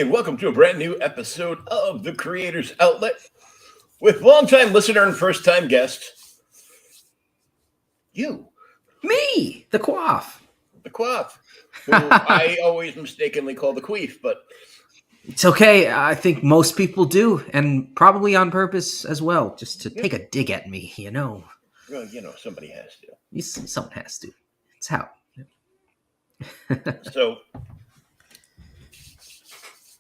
and welcome to a brand new episode of The Creators Outlet with longtime listener and first time guest, you, Me, the Quaff. the Quaff, who I always mistakenly call the Queef, but It's okay. I think most people do, and probably on purpose as well, just to take a dig at me, well, somebody has to. Someone has to. It's how. So,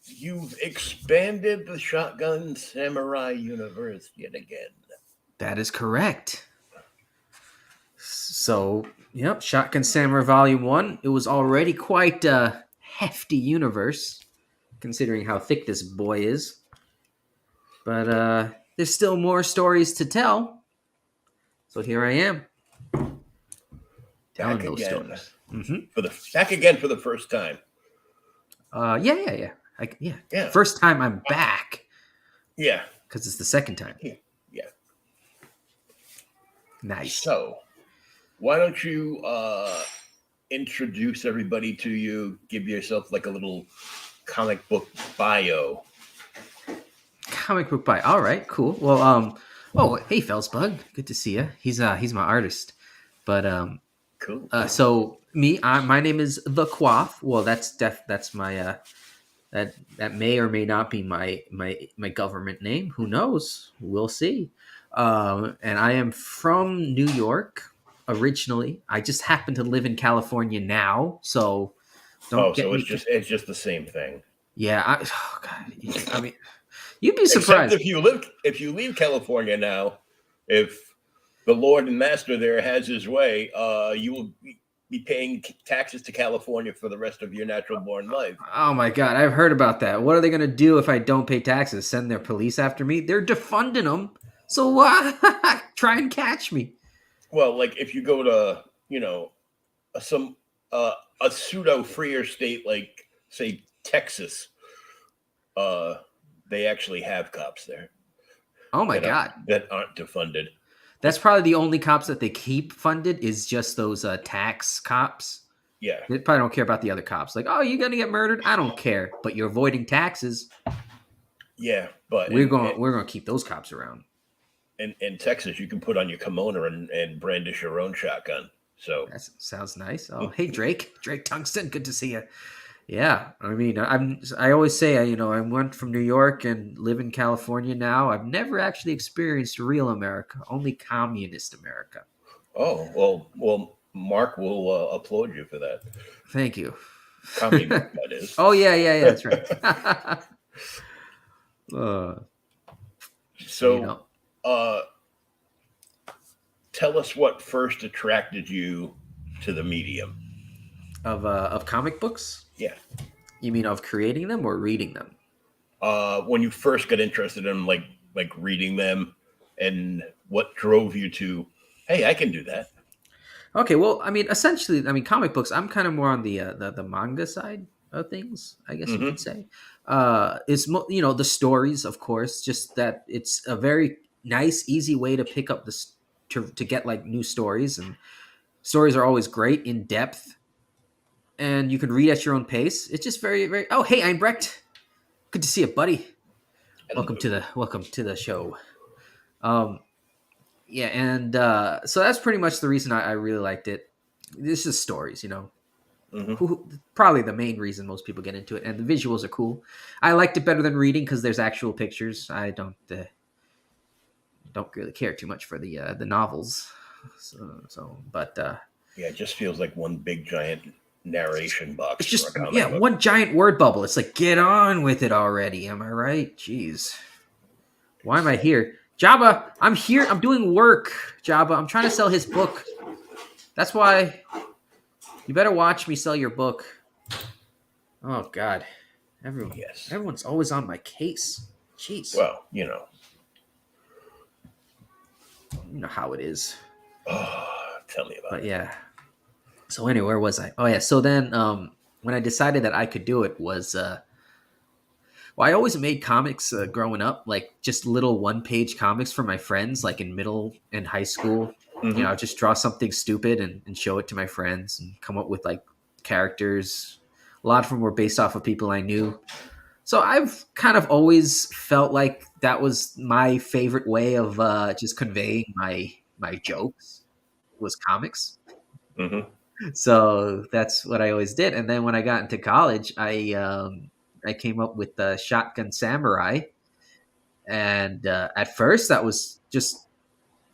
you've expanded the Shotgun Samurai universe yet again. That is correct. So, Shotgun Samurai Volume 1. It was already quite a hefty universe, considering how thick this boy is. But there's still more stories to tell. So here I am. Telling those stories. Mm-hmm. Back again for the first time. Yeah. First time I'm back. Yeah. Because it's the second time. Yeah. Nice. So, why don't you introduce everybody to you, give yourself like a little comic book bio. Comic book bio. All right, cool. Well, hey, Felsbug. Good to see you. He's my artist. But cool. So my name is the Quaff. Well, that's my that may or may not be my government name. Who knows? We'll see. And I am from New York originally. I just happen to live in California now, so it's just the same thing. Yeah. I mean, you'd be surprised if you leave California now. If the Lord and Master there has his way, you will be paying taxes to California for the rest of your natural-born life. Oh my God, I've heard about that. What are they going to do if I don't pay taxes? Send their police after me? They're defunding them. So what? Try and catch me. Well, like if you go to, a pseudo-freer state like, say, Texas, they actually have cops there. Oh my God. That aren't defunded. That's probably the only cops that they keep funded is just those tax cops. Yeah. They probably don't care about the other cops. Like, oh, you're going to get murdered? I don't care. But you're avoiding taxes. Yeah, but we're going to keep those cops around. In Texas, you can put on your kimono and brandish your own shotgun. So that sounds nice. Oh, hey, Drake Tungsten, good to see you. Yeah, I mean, I always say, I went from New York and live in California now. I've never actually experienced real America, only communist America. Oh, well, Mark will applaud you for that. Thank you. Communist, that is. Oh, yeah, that's right. Tell us what first attracted you to the medium of comic books. Yeah, you mean of creating them or reading them? When you first got interested in like reading them, and what drove you to, hey, I can do that. Okay, well, I mean, essentially, comic books. I'm kind of more on the manga side of things, I guess you could say. It's the stories, of course, just that it's a very nice, easy way to pick up to get like new stories, and stories are always great, in depth, and you can read at your own pace. It's just very, very. Oh, hey, Einbrecht, good to see you, buddy. Welcome to the show. Yeah, and so that's pretty much the reason I really liked it. This is stories, probably the main reason most people get into it, and the visuals are cool. I liked it better than reading because there's actual pictures. I don't really care too much for the novels. But yeah, it just feels like one big giant narration box. It's just one giant word bubble. It's like, get on with it already. Am I right? Jeez, why am I here? Jabba, I'm here. I'm doing work, Jabba. I'm trying to sell his book. That's why you better watch me sell your book. Oh, God. Everyone's always on my case. Jeez. Well, You know how it is. Oh, tell me about it. But yeah. So anyway, where was I? Oh, yeah. So then when I decided that I could do it was... I always made comics growing up, like just little one-page comics for my friends, like in middle and high school. I'd just draw something stupid and show it to my friends and come up with like characters. A lot of them were based off of people I knew. So I've kind of always felt like that was my favorite way of just conveying my jokes was comics. Hmm. So that's what I always did. And then when I got into college, I came up with the Shotgun Samurai, and at first that was just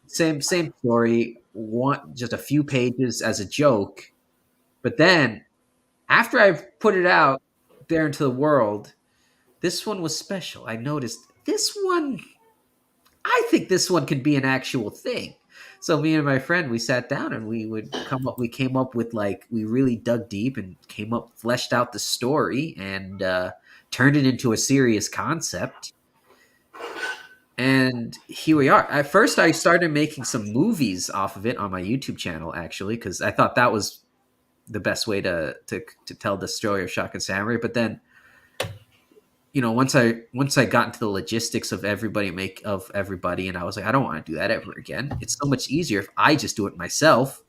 same story, one just a few pages as a joke. But then after I put it out there into the world, this one was special. I noticed this one. I think this one could be an actual thing. So me and my friend, we sat down and we would come up. We came up with like we really dug deep and came up, fleshed out the story, and turned it into a serious concept. And here we are. At first, I started making some movies off of it on my YouTube channel, actually, because I thought that was the best way to tell the story of Shotgun Samurai. But then, once I got into the logistics of everybody, and I was like, I don't want to do that ever again. It's so much easier if I just do it myself.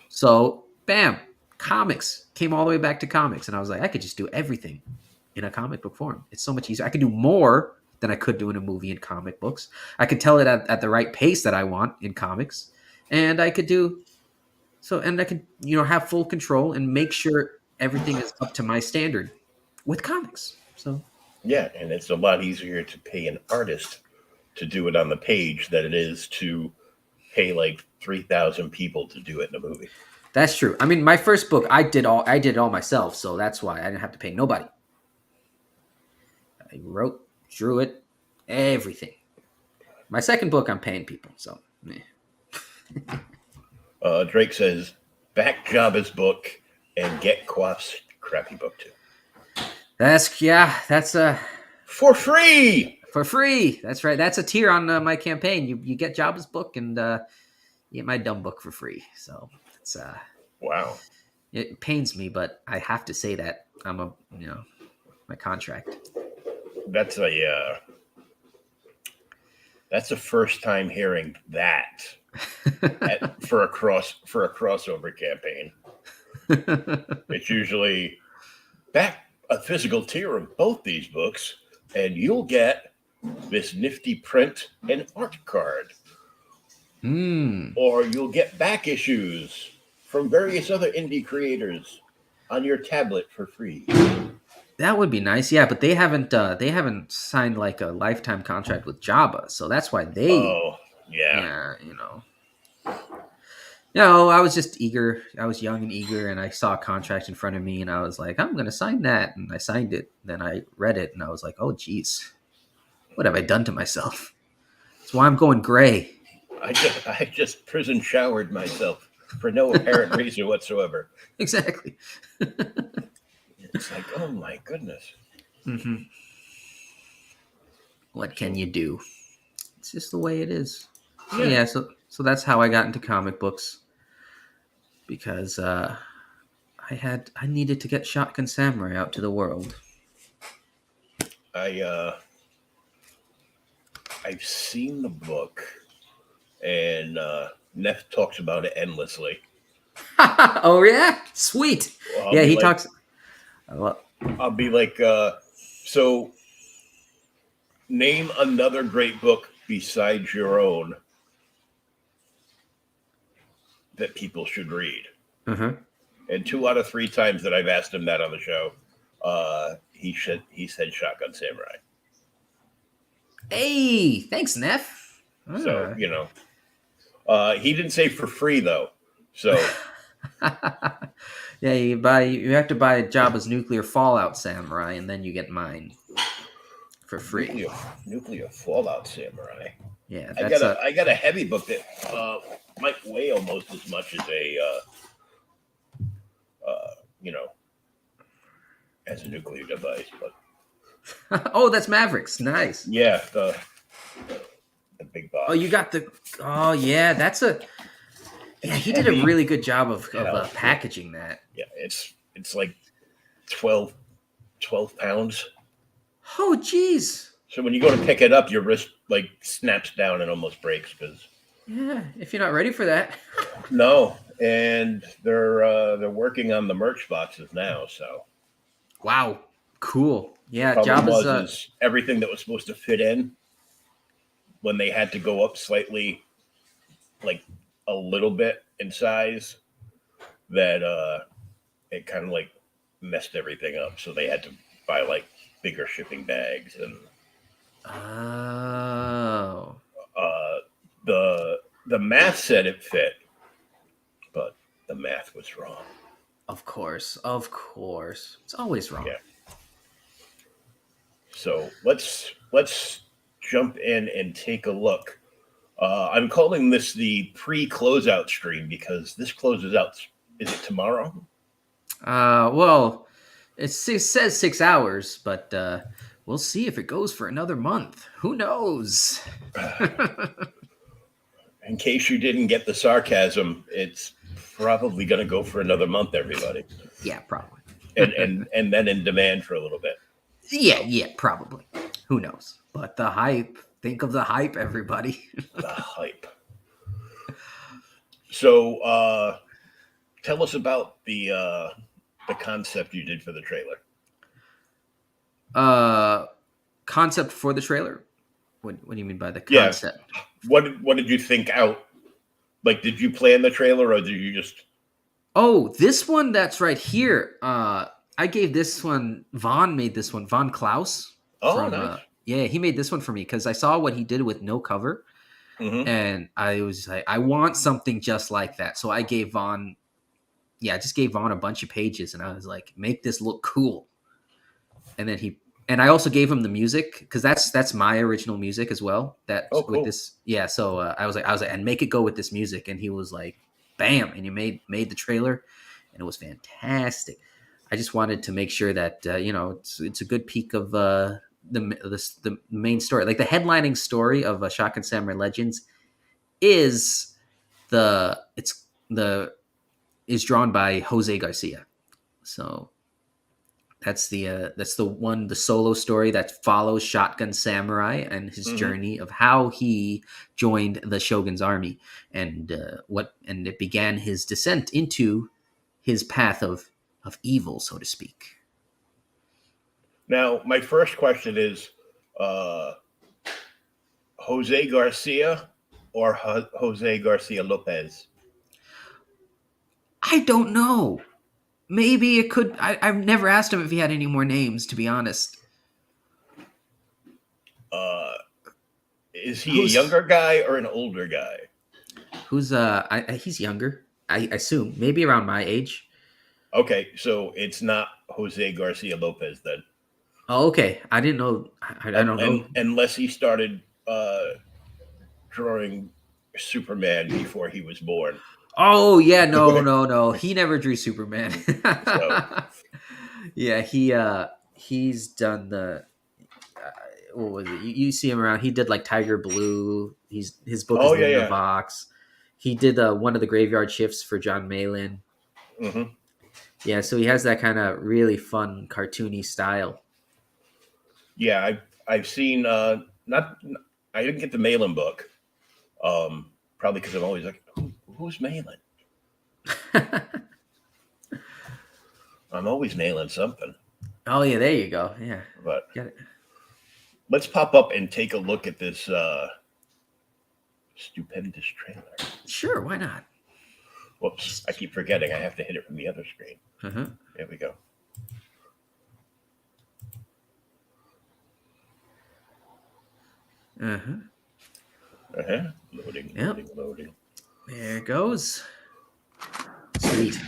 So, bam, comics came all the way back to comics, and I was like, I could just do everything in a comic book form. It's so much easier. I could do more than I could do in a movie in comic books. I could tell it at the right pace that I want in comics, and I could do so, and I could have full control and make sure everything is up to my standard with comics. So Yeah, and it's a lot easier to pay an artist to do it on the page than it is to pay like 3,000 people to do it in a movie. that's true. I mean, my first book, I did it all myself, so that's why I didn't have to pay nobody. I wrote, drew it, everything. My second book, I'm paying people. So, Drake says, back Jabba's book and get Quaff's crappy book too. that's For free! for free. That's right. That's a tier on my campaign. You get Jabba's book and you get my dumb book for free. So it's Wow. it pains me, but I have to say that I'm my contract. That's a first time hearing that for a crossover campaign. It's usually back a physical tier of both these books, and you'll get this nifty print and art card. Or you'll get back issues from various other indie creators on your tablet for free. That would be nice, yeah. But they haven't signed like a lifetime contract with Jabba, so that's why they, Oh, yeah. yeah, I was just eager. I was young and eager, and I saw a contract in front of me, and I was like, I'm gonna sign that, and I signed it. Then I read it, and I was like, oh, geez, what have I done to myself? That's why I'm going gray. I just prison showered myself for no apparent reason whatsoever. Exactly. It's like, oh my goodness. Mm-hmm. What can you do? It's just the way it is. Yeah. So that's how I got into comic books, because I needed to get Shotgun Samurai out to the world. I've seen the book, and Neff talks about it endlessly. Oh yeah, sweet. Well, Yeah, he talks. Well, I'll be like, so name another great book besides your own that people should read. uh-huh. And 2 out of 3 times that I've asked him that on the show, he said Shotgun Samurai. Hey, thanks, Neff. So he didn't say for free though. So yeah, you have to buy Jabba's Nuclear Fallout Samurai, and then you get mine for free. Nuclear Fallout Samurai. Yeah, I got a heavy book that might weigh almost as much as as a nuclear device, but oh, that's Mavericks. Nice. yeah, the big box. Oh, you got the. Oh, yeah, that's a. Yeah, he did a really good job of packaging that. Yeah, it's like 12 pounds. Oh, geez. So when you go to pick it up, your wrist like snaps down and almost breaks because. Yeah, if you're not ready for that. No, and they're working on the merch boxes now. So. Wow, cool. Yeah, Problem Jabba's was is everything that was supposed to fit in when they had to go up slightly, like a little bit in size, that it kind of like messed everything up. So they had to buy like bigger shipping bags, and oh, uh, the math said it fit, but the math was wrong. of course, of course. It's always wrong. Yeah. So let's jump in and take a look. I'm calling this the pre-closeout stream because this closes out. Is it tomorrow? Well, it says 6 hours, but we'll see if it goes for another month. Who knows? In case you didn't get the sarcasm, it's probably going to go for another month, everybody, Yeah, probably. and then in demand for a little bit. Yeah, So, yeah, probably. Who knows? But the hype. Think of the hype, everybody. the hype. So, tell us about the concept you did for the trailer. uh, Concept for the trailer. What do you mean by the Yeah. concept? What did you think out? Like, did you plan the trailer, or did you just? Oh, this one that's right here. I gave this one. Vaughn made this one. Von Klaus Oh, from. nice. Yeah, he made this one for me because I saw what he did with no cover, Mm-hmm. and I was like, I want something just like that. So I gave Vaughn. Yeah, I just gave Vaughn a bunch of pages, and I was like, make this look cool. And then I also gave him the music because that's my original music as well. That Oh, with cool. this, yeah. So I was like, and make it go with this music, and he was like, bam, and he made the trailer, and it was fantastic. I just wanted to make sure that it's a good peek of the main story, like the headlining story of Shotgun Samurai Legends is the is drawn by Jose Garcia. So that's the solo story that follows Shotgun Samurai and his Mm-hmm. journey of how he joined the Shogun's army and it began his descent into his path of evil, so to speak. Now, my first question is, uh, Jose Garcia or Jose Garcia Lopez? I don't know. Maybe it could. I've never asked him if he had any more names, to be honest. Uh, is he a Who's younger guy or an older guy? he's younger. I assume maybe around my age. Okay, so it's not Jose Garcia Lopez then. Oh, okay. I didn't know. I don't know. Unless he started drawing Superman before he was born. Oh yeah, no. He never drew Superman. So, Yeah, he's done the what was it? You see him around. He did like Tiger Blue. His book is oh yeah, Luna yeah. Vox. He did one of the graveyard shifts for John Malin. Mm-hmm. Yeah, so he has that kind of really fun cartoony style. Yeah, I've seen not I didn't get the Malin book. Probably because I'm always like, who's Malin? I'm always nailing something. Oh yeah, there you go. Yeah, But get it. let's pop up and take a look at this stupendous trailer. Sure, why not? Whoops, I keep forgetting I have to hit it from the other screen. Uh-huh. There we go. Uh-huh. Uh-huh. Loading, Yep. loading. There it goes. Sweet.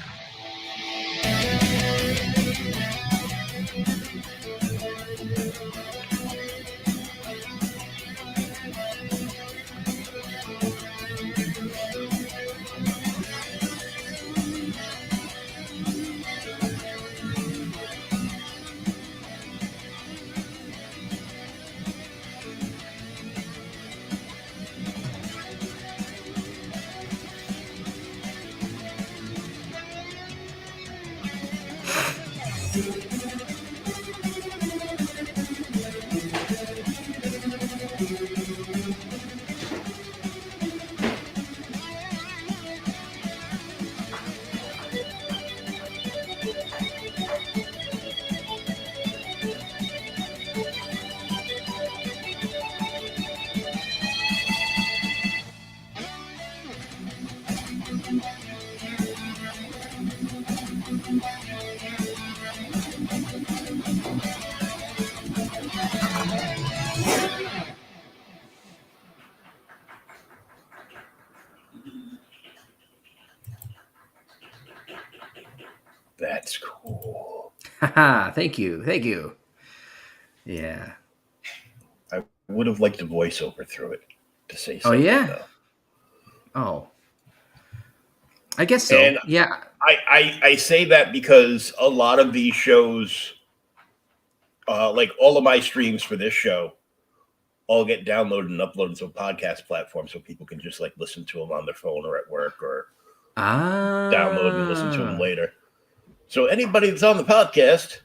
that's cool. Haha, thank you. Yeah. I would have liked a voiceover through it to say Oh something yeah. though. Oh, I guess so. And Yeah. I say that because a lot of these shows, like all of my streams for this show, all get downloaded and uploaded to a podcast platform, so people can just like listen to them on their phone or at work, or download and listen to them Ah. later. So anybody that's on the podcast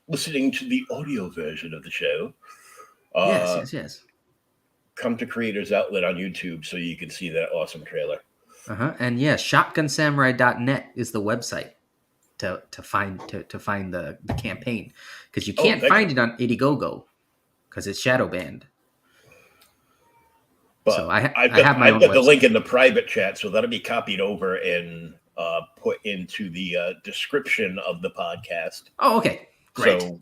listening to the audio version of the show, Yes. uh, Yes. Yes. come to Creators Outlet on YouTube so you can see that awesome trailer. And yeah, shotgunsamurai.net is the website to find the campaign, because you Oh, can't thank you. find it on Indiegogo because it's shadow banned. So But I I've have got my I've own got the link website. in the private chat, so that'll be copied over and put into the description of the podcast. Oh, okay, great. So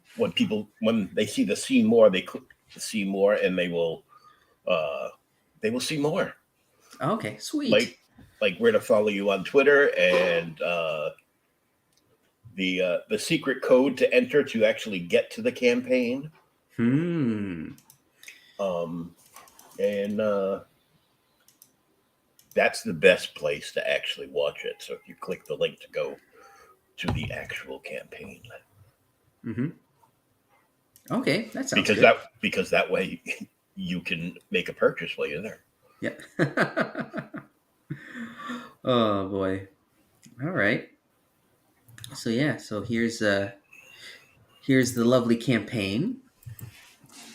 when they see the see more, they click the see more, and they will see more. Okay, sweet. Like where to follow you on Twitter, and the secret code to enter to actually get to the campaign. And that's the best place to actually watch it. So if you click the link to go to the actual campaign, Okay, that sounds good. Because that way you can make a purchase while you're there. Yep. Oh boy. All right. So yeah, so here's the lovely campaign,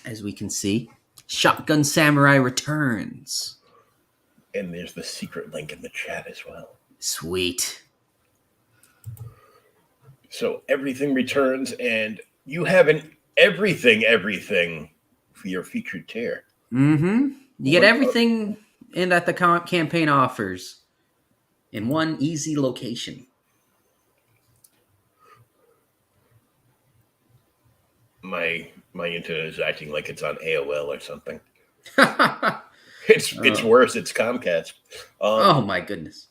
as we can see. Shotgun Samurai returns. And there's the secret link in the chat as well. Sweet. So everything returns, and you have an everything for your featured tier. You get everything in that the campaign offers in one easy location. My internet is acting like it's on AOL or something. It's worse. It's Comcast. Oh my goodness.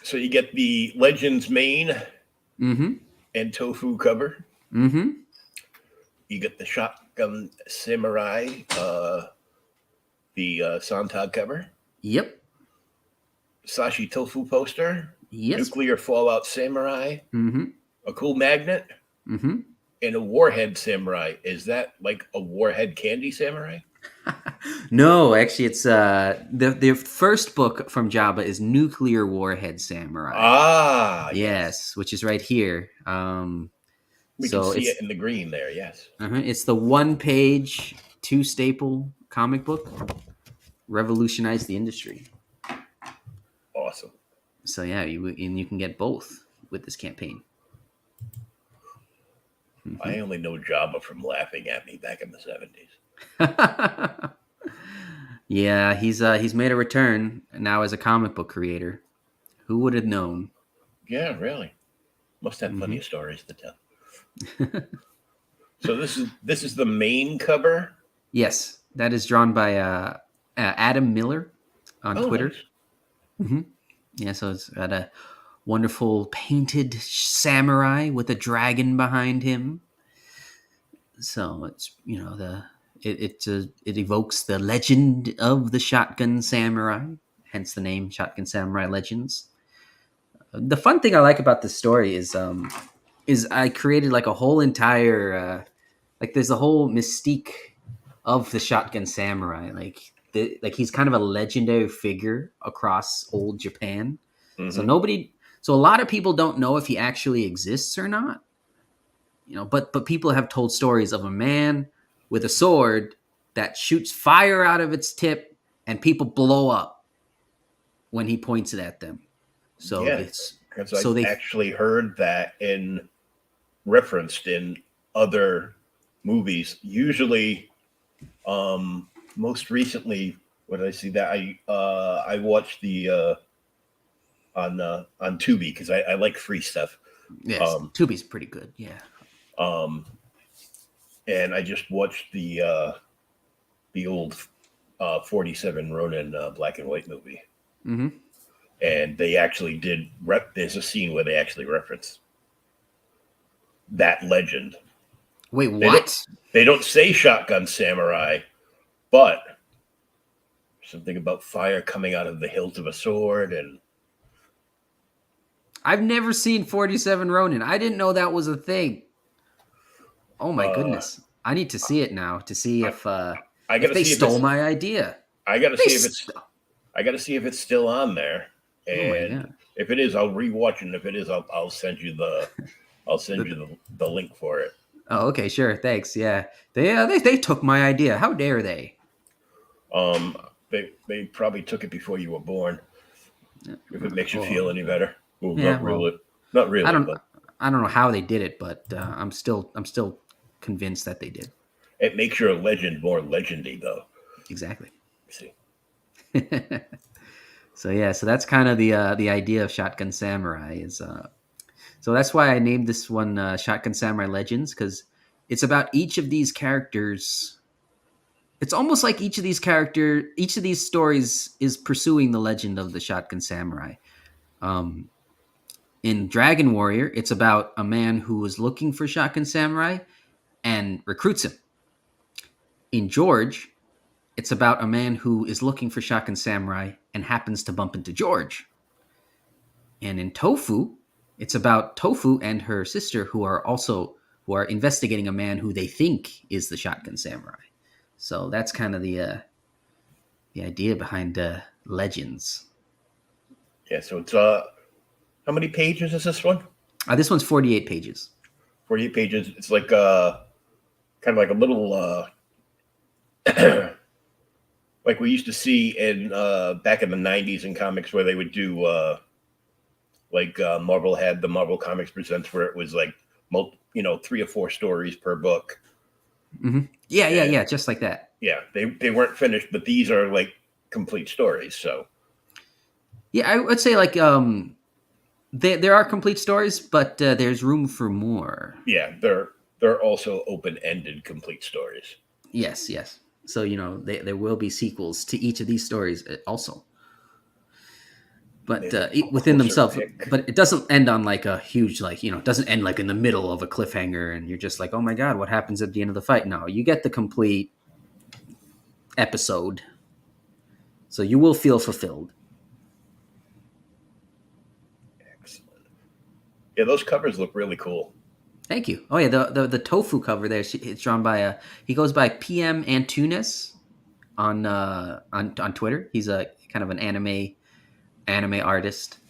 So you get the Legends main and Tofu cover. You get the Shotgun Samurai, the Sontag cover. Yep. Sashi Tofu poster. Yes. Nuclear Fallout Samurai. A cool magnet. And a Warhead Samurai. Is that like a Warhead Candy Samurai? No, actually, it's the first book from Jabba is Nuclear Warhead Samurai. Ah, yes, which is right here. We can see it in the green there. Yes, it's the 1-page 2-staple comic book. Revolutionized the industry. Awesome. So yeah, you can get both with this campaign. I only know Jabba from laughing at me back in the 70s. Yeah, he's made a return now as a comic book creator. Who would have known? Yeah, really. Must have plenty of stories to tell. So this is the main cover. Yes, that is drawn by Adam Miller on Twitter. Nice. Yeah, so it's got a wonderful painted samurai with a dragon behind him. So it's it evokes the legend of the Shotgun Samurai, hence the name Shotgun Samurai Legends. The fun thing I like about this story is I created like a whole entire there's a whole mystique of the Shotgun Samurai. Like he's kind of a legendary figure across old Japan. So a lot of people don't know if he actually exists or not. But people have told stories of a man with a sword that shoots fire out of its tip and people blow up when he points it at them. So yeah, because I've actually heard that referenced in other movies. Usually, most recently, when I see that, I watched the on Tubi because I like free stuff. Yes, Tubi's pretty good. Yeah. And I just watched the old 47 Ronin black and white movie. and they actually did. There's a scene where they actually reference that legend. Wait, They don't. what? They don't say shotgun samurai, but something about fire coming out of the hilt of a sword, and I've never seen 47 Ronin. I didn't know that was a thing. Oh my uh, goodness. I need to see it now to see I, I if gotta they see if stole it's. my idea. I gotta They see if it's. st- I gotta see if it's still on there, Oh my and god. if it is, I'll rewatch it. And if it is, I'll send you the. I'll send you The- the link for it. oh, okay, sure. Thanks. Yeah. They took my idea. How dare they? Um, they probably took it before you were born. If it makes you Well, feel any better. Well, yeah, not well, really. Not I really, don't but I don't know how they did it, but I'm still convinced that they did. it makes your legend more legendy, though. Exactly. See, So yeah, so that's kind of the idea of Shotgun Samurai is so that's why I named this one Shotgun Samurai Legends, because it's about each of these characters. It's almost like each of these stories is pursuing the legend of the Shotgun Samurai. Um, in Dragon Warrior, it's about a man who is looking for Shotgun Samurai and recruits him. In George, it's about a man who is looking for Shotgun Samurai and happens to bump into George. And in Tofu, it's about Tofu and her sister who are investigating a man who they think is the Shotgun Samurai. So that's kind of the idea behind Legends. yeah. So it's how many pages is this one? This one's 48 pages. 48 pages. It's like kind of like a little like we used to see in back in the '90s in comics where they would do like Marvel had the Marvel Comics Presents where it was like 3 or 4 stories per book. Mm-hmm. Yeah, yeah, And yeah, just like that. yeah, they weren't finished, but these are like complete stories. So Yeah, I would say like there are complete stories, but there's room for more. yeah, they're also open ended complete stories. Yes, yes. So there will be sequels to each of these stories also, but There's a within closer themselves. pick. But it doesn't end on like a huge it doesn't end like in the middle of a cliffhanger, and you're just like, oh my god, what happens at the end of the fight? No, you get the complete episode, so you will feel fulfilled. Excellent. Yeah, those covers look really cool. Thank you. Oh yeah, the tofu cover there. It's drawn by he goes by PM Antunes on Twitter. He's a kind of an anime artist.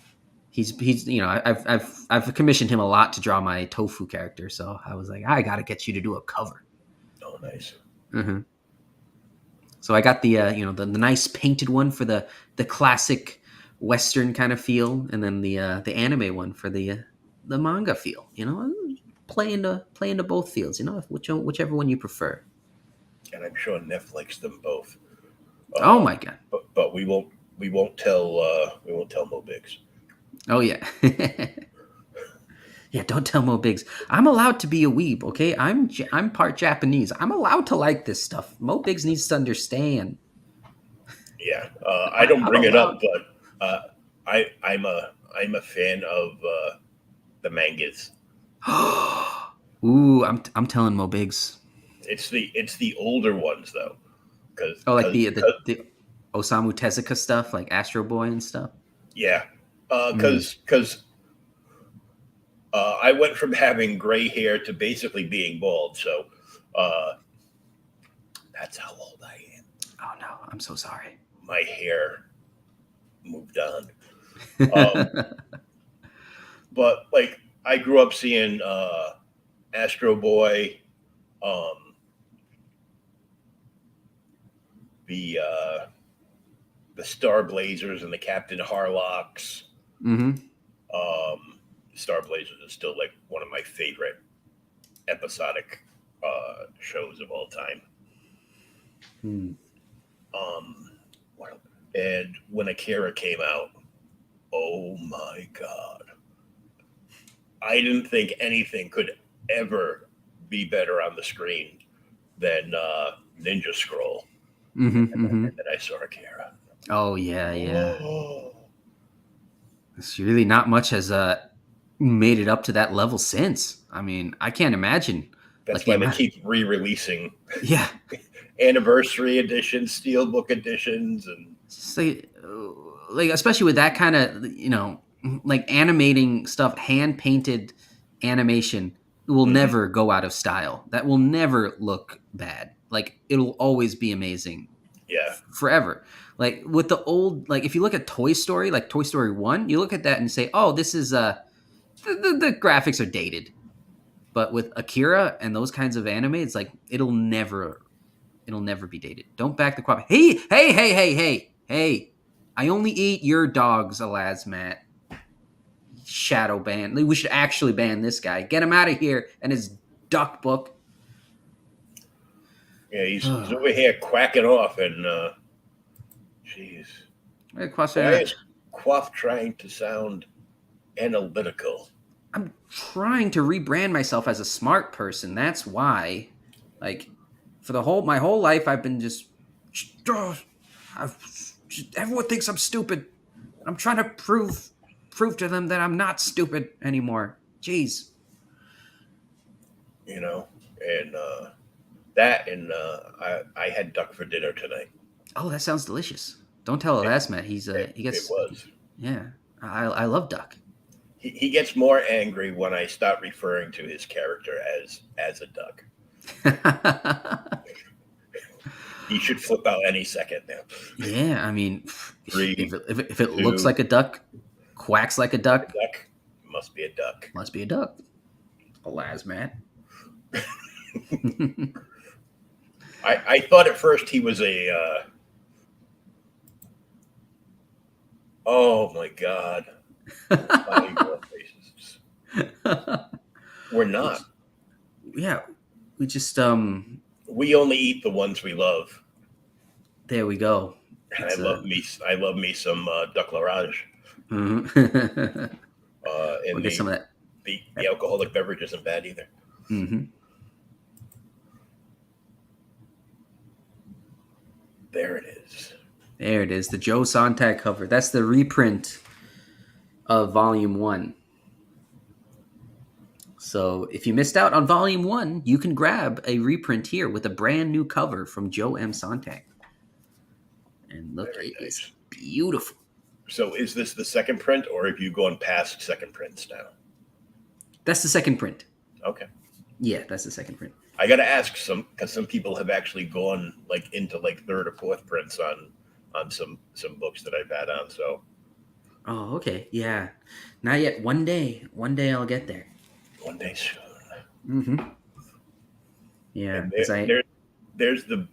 He's I've commissioned him a lot to draw my tofu character, so I was like, I gotta get you to do a cover. Oh, nice. Mm-hmm. So I got the the nice painted one for the classic Western kind of feel, and then the anime one for the manga feel. Play into both fields. Whichever one you prefer. And I'm sure Netflix them both. Oh my god. But we won't tell Mo Biggs. Oh yeah. Yeah, don't tell Mo Biggs. I'm allowed to be a weeb, okay? I'm part Japanese. I'm allowed to like this stuff. Mo Biggs needs to understand. Yeah, I don't I'm bring it up, allowed. but I'm a fan of the mangas. Ooh, I'm telling Mo Biggs. It's the older ones though, because Oh, like the Osamu Tezuka stuff, like Astro Boy and stuff. yeah, Mm. because I went from having gray hair to basically being bald, so uh, that's how old I am. Oh no, I'm so sorry. My hair moved on. Um, but like I grew up seeing Astro Boy, um, the Star Blazers and the Captain Harlocks. Hmm. Um, Star Blazers is still like one of my favorite episodic shows of all time. Hmm. Um, and when Akira came out, oh my god, I didn't think anything could ever be better on the screen than Ninja Scroll. Hmm. And Hmm. then I saw Akira. Oh yeah, yeah. Oh, It's really not much has made it up to that level since. I mean, I can't imagine like That's the why they amount. keep re-releasing Yeah, anniversary editions, steelbook editions, and it's like especially with that kind of like animating stuff, hand painted animation will mhm, never go out of style. That will never look bad. Like it'll always be amazing yeah, forever. Like with the old, like if you look at Toy Story, like Toy Story 1, you look at that and say, oh, this is the graphics are dated. But with Akira and those kinds of anime, it's like it'll never be dated. Don't back the Quaff. Hey, hey, hey, hey, hey, hey. I only eat your dogs, alas, Matt. Shadow ban. We should actually ban this guy. Get him out of here and his duck book. yeah. He's over here quacking off, and jeez, why is Quaff trying to sound analytical? I'm trying to rebrand myself as a smart person. That's why. Like, for my whole life, I've been just. Everyone thinks I'm stupid. I'm trying to prove to them that I'm not stupid anymore. Jeez. You know, and that, and I had duck for dinner tonight. Oh, that sounds delicious. Don't tell It, Matt. He it gets was. yeah. I love duck. He gets more angry when I start referring to his character as a duck. He should flip out any second now. Yeah, I mean, Three, if it looks two, like a duck, quacks like a duck, duck must be a duck. must be a duck. Alas, Matt. I thought at first he was a. Oh my god! Bilingual faces. We're not. Yeah, we just We only eat the ones we love. there we go. And It's I love me some duck larage mhm. and We'll get some of that. the alcoholic beverage isn't bad either. Hmm. There it is. There it is, the Joe Sontag cover. That's the reprint of Volume 1. So if you missed out on Volume 1, you can grab a reprint here with a brand new cover from Joe M. Sontag. And look, Very it is nice. beautiful. So is this the second print, or have you gone past second prints now? That's the second print. Okay. Yeah, that's the second print. I got to ask because some people have actually gone like into like third or fourth prints on some books that I've had on. So Oh, okay. Yeah. Not yet. One day. One day I'll get there. one day soon. Mm-hmm. Yeah. And Because there's the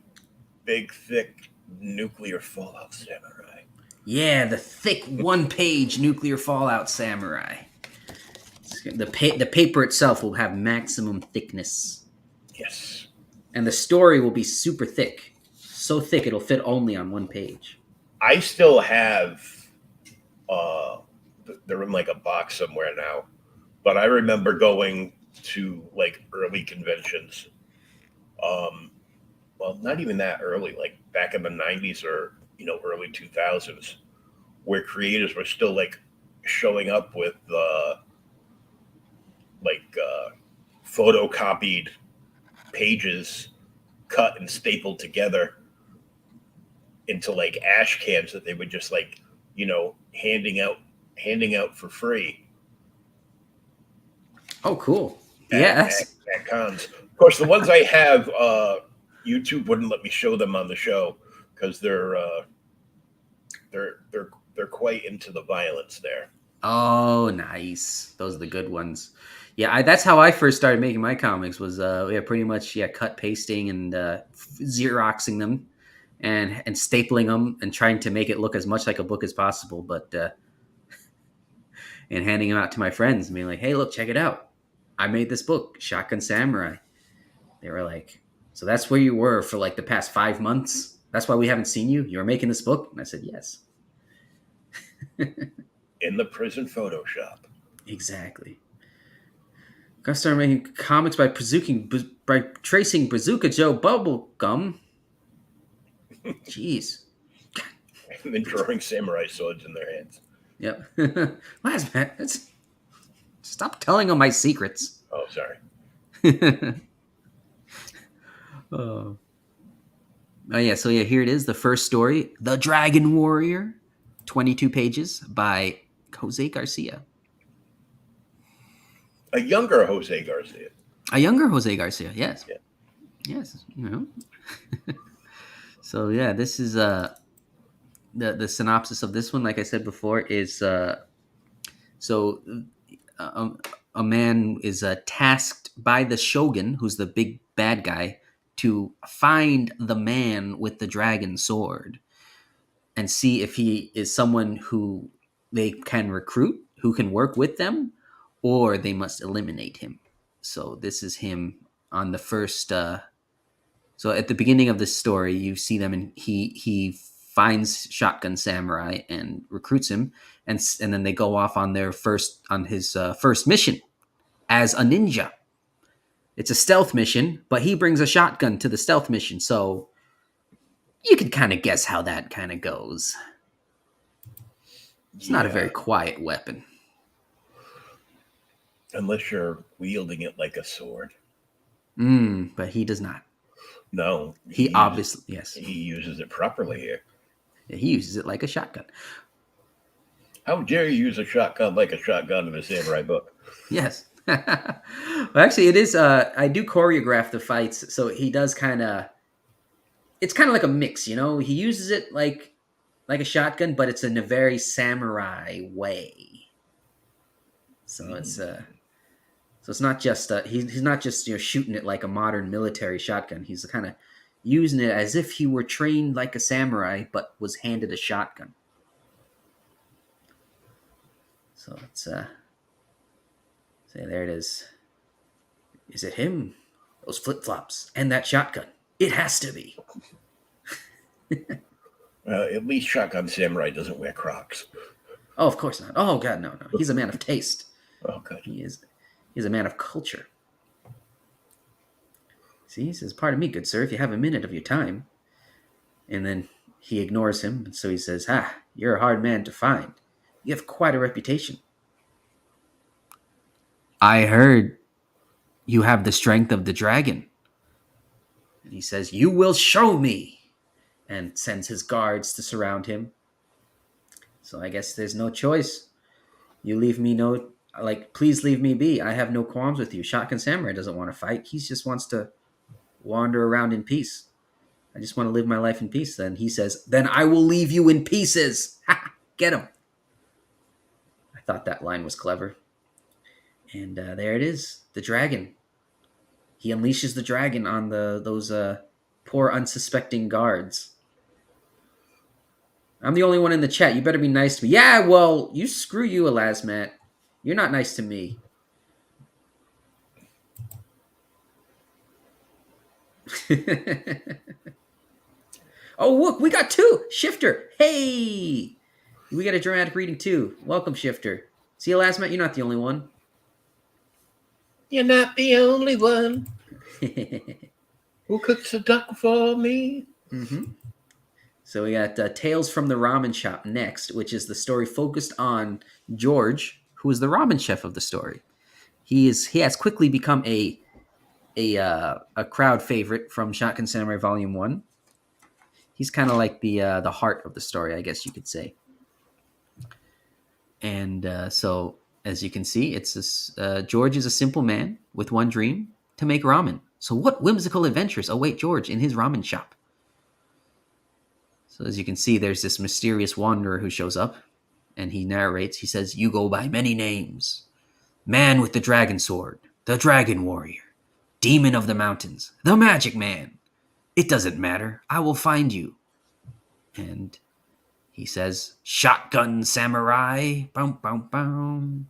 big thick nuclear fallout samurai. yeah, the thick one-page nuclear fallout samurai. The paper itself will have maximum thickness, Yes. and the story will be super thick, so thick it'll fit only on one page. I still have uh they're in like a box somewhere now. But I remember going to like early conventions. Um well, not even that early, like back in the 90s or early 2000s, where creators were still like showing up with like photocopied pages cut and stapled together into like ash cans that they would just like handing out for free Oh, cool. at, Yeah, at, at cons. Of course, the ones I have, YouTube wouldn't let me show them on the show because they're quite into the violence there. oh, nice. Those are the good ones. Yeah, that's how I first started making my comics. Was yeah, pretty much cut pasting and xeroxing them, and stapling them and trying to make it look as much like a book as possible, but and handing them out to my friends and being like, "Hey, look, check it out! I made this book, Shotgun Samurai." They were like, "So that's where you were for like the past 5 months? That's why we haven't seen you? You were making this book?" And I said, "Yes." In the prison Photoshop. Exactly. Gotta start making comics by tracing Bazooka Joe Bubblegum. Jeez. And then drawing samurai swords in their hands. Yep. Last man, stop telling him my secrets. Oh, sorry. Oh. Oh yeah, so yeah, here it is, the first story, The Dragon Warrior, 22 pages by Jose Garcia. A younger Jose Garcia. A younger Jose Garcia, yes. Yeah. Yes, you know. So yeah, this is the synopsis of this one, like I said before, is so a, a man is tasked by the shogun, who's the big bad guy, to find the man with the dragon sword and see if he is someone who they can recruit, who can work with them, or they must eliminate him. So this is him on the first. So at the beginning of this story, you see them, and he finds Shotgun Samurai and recruits him, and then they go off on his first mission as a ninja. It's a stealth mission, but he brings a shotgun to the stealth mission, so you can kind of guess how that kind of goes. It's not a very Yeah. quiet weapon. Unless you're wielding it like a sword. But he does not. No. He obviously, yes, He uses it properly here. he uses it like a shotgun. How dare you use a shotgun like a shotgun in a samurai book? Yes. Well, actually, it is. I do choreograph the fights, so he does kind of. It's kind of like a mix, you know. He uses it like a shotgun, but it's in a very samurai way. So it's not just he's not just shooting it like a modern military shotgun. He's kind of using it as if he were trained like a samurai, but was handed a shotgun. So it's say there it is. Is it him? Those flip flops and that shotgun. It has to be. At least Shotgun Samurai doesn't wear Crocs. Oh, of course not. Oh God, no. He's a man of taste. Oh, good. He's a man of culture. See, he says, "Pardon me, good sir, if you have a minute of your time." And then he ignores him, and so he says, you're a hard man to find. You have quite a reputation. I heard you have the strength of the dragon. And he says, you will show me, and sends his guards to surround him. So I guess there's no choice. You leave me please leave me be. I have no qualms with you. Shotgun Samurai doesn't want to fight. He just wants to wander around in peace. I just want to live my life in peace. Then he says, then I will leave you in pieces. Get him. I thought that line was clever. And there it is, the dragon. He unleashes the dragon on those poor unsuspecting guards. I'm the only one in the chat. You better be nice to me. Yeah, well, screw you, Elasmat. You're not nice to me. Oh, look, we got two. Shifter. Hey, we got a dramatic reading too. Welcome, Shifter. See, Elasmat, you're not the only one. You're not the only one who cooks a duck for me. Mm-hmm. So we got Tales from the Ramen Shop next, which is the story focused on George, who is the ramen chef of the story. He has quickly become a crowd favorite from Shotgun Samurai Volume 1. He's kind of like the heart of the story, I guess you could say. And so, as you can see, it's this George is a simple man with one dream: to make ramen. So what whimsical adventures await George in his ramen shop? So as you can see, there's this mysterious wanderer who shows up, and he narrates. He says, you go by many names: Man with the Dragon Sword, the Dragon Warrior, Demon of the Mountains, the Magic Man. It doesn't matter. I will find you. And he says, Shotgun Samurai. Boom, boom, boom.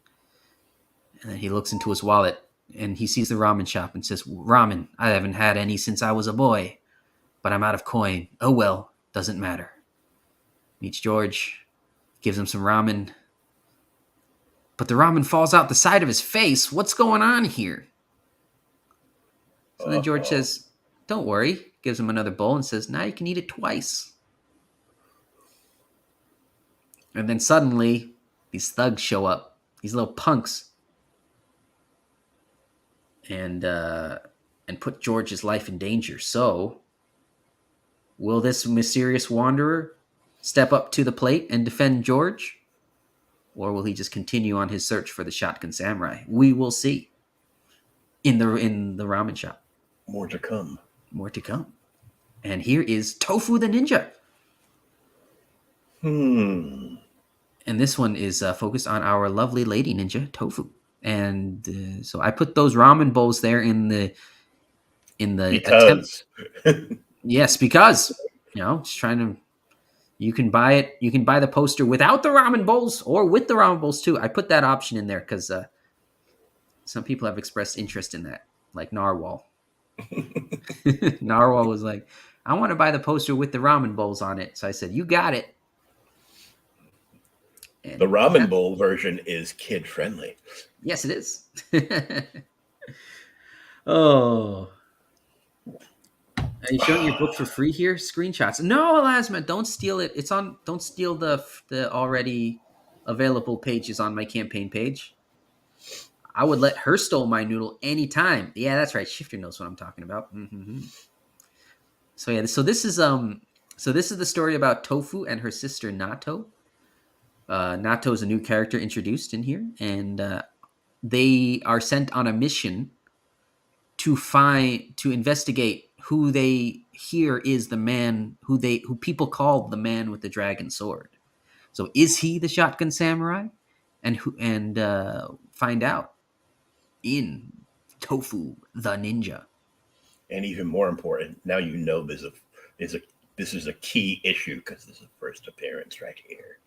And then he looks into his wallet, and he sees the ramen shop and says, ramen, I haven't had any since I was a boy, but I'm out of coin. Oh well, doesn't matter. Meets George, gives him some ramen, but the ramen falls out the side of his face. What's going on here? So then George says, don't worry, gives him another bowl and says, now you can eat it twice. And then suddenly these thugs show up, these little punks, and put George's life in danger. So, will this mysterious wanderer step up to the plate and defend George, or will he just continue on his search for the Shotgun Samurai? We will see in the ramen shop. More to come. More to come. And here is Tofu the Ninja. Hmm. And this one is focused on our lovely lady ninja Tofu. And so I put those ramen bowls there in the attempt. Because Yes, because just trying to. You can buy it. You can buy the poster without the ramen bowls or with the ramen bowls too. I put that option in there because some people have expressed interest in that, like Narwhal. Narwhal was like, "I want to buy the poster with the ramen bowls on it." So I said, "You got it." And the ramen bowl version is kid friendly. Yes, it is. Oh. Are you showing your book for free here? Screenshots. No, Elasma, don't steal it. Don't steal the already available pages on my campaign page. I would let her stole my noodle anytime. Yeah, that's right. Shifter knows what I'm talking about. Mm-hmm. So yeah, so this is the story about Tofu and her sister Nato. Nato is a new character introduced in here, and they are sent on a mission to investigate who they hear is the man who people call the man with the dragon sword. So is he the Shotgun Samurai? And find out in Tofu the Ninja. And even more important, now you know this is a key issue because this is the first appearance right here.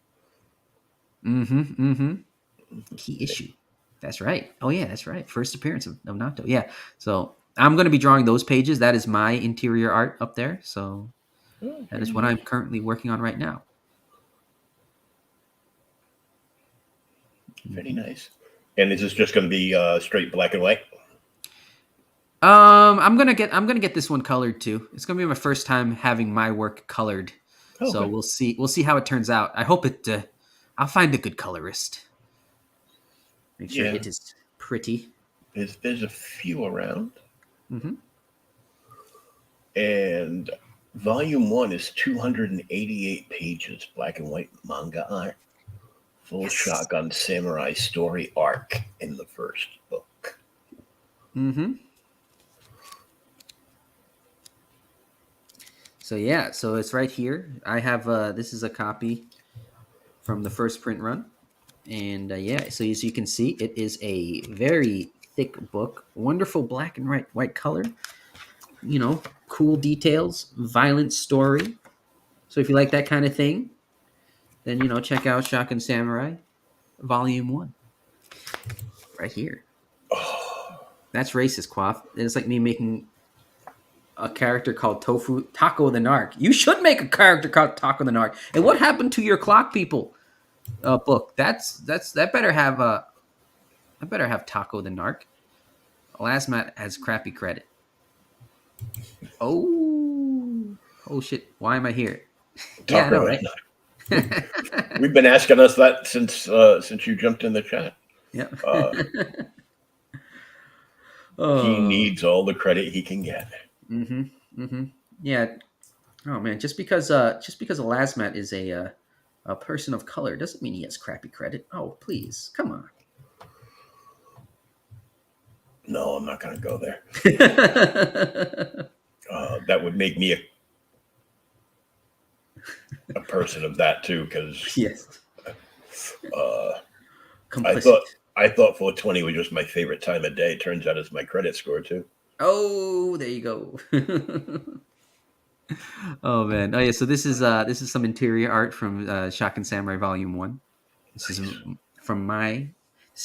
Key issue. That's right. Oh yeah, that's right. First appearance of Nato. Yeah. So I'm going to be drawing those pages. That is my interior art up there. So that is what I'm currently working on right now. Very nice. And is this just going to be straight black and white? I'm gonna get this one colored too. It's gonna be my first time having my work colored. Okay. So we'll see how it turns out. I hope it. I'll find a good colorist. Make sure it is pretty. There's a few around. Mm-hmm. And volume 1 is 288 pages, black and white manga art. Full Shotgun Samurai story arc in the first book. Mm-hmm. So yeah, so it's right here. I have this is a copy from the first print run. And so as you can see, it is a very thick book. Wonderful black and white color. Cool details, violent story. So if you like that kind of thing, then check out Shotgun Samurai Volume 1. Right here. That's racist, Quaff. It's like me making a character called Taco the Narc. You should make a character called Taco the Narc. And what happened to your Clock People book? That better have Taco the Narc. Last Mat has crappy credit. Oh shit! Why am I here? Yeah, I know, right? We've been asking us that since you jumped in the chat. Yeah. He needs all the credit he can get. Mm-hmm. Mm-hmm. Yeah. Oh man, just because Elasmat is a person of color doesn't mean he has crappy credit. Oh please, come on. No, I'm not going to go there. That would make me a person of that too, because yes. I thought 420 was just my favorite time of day. Turns out it's my credit score too. Oh, there you go. Oh man. Oh yeah. So this is some interior art from Shotgun Samurai Volume 1. This is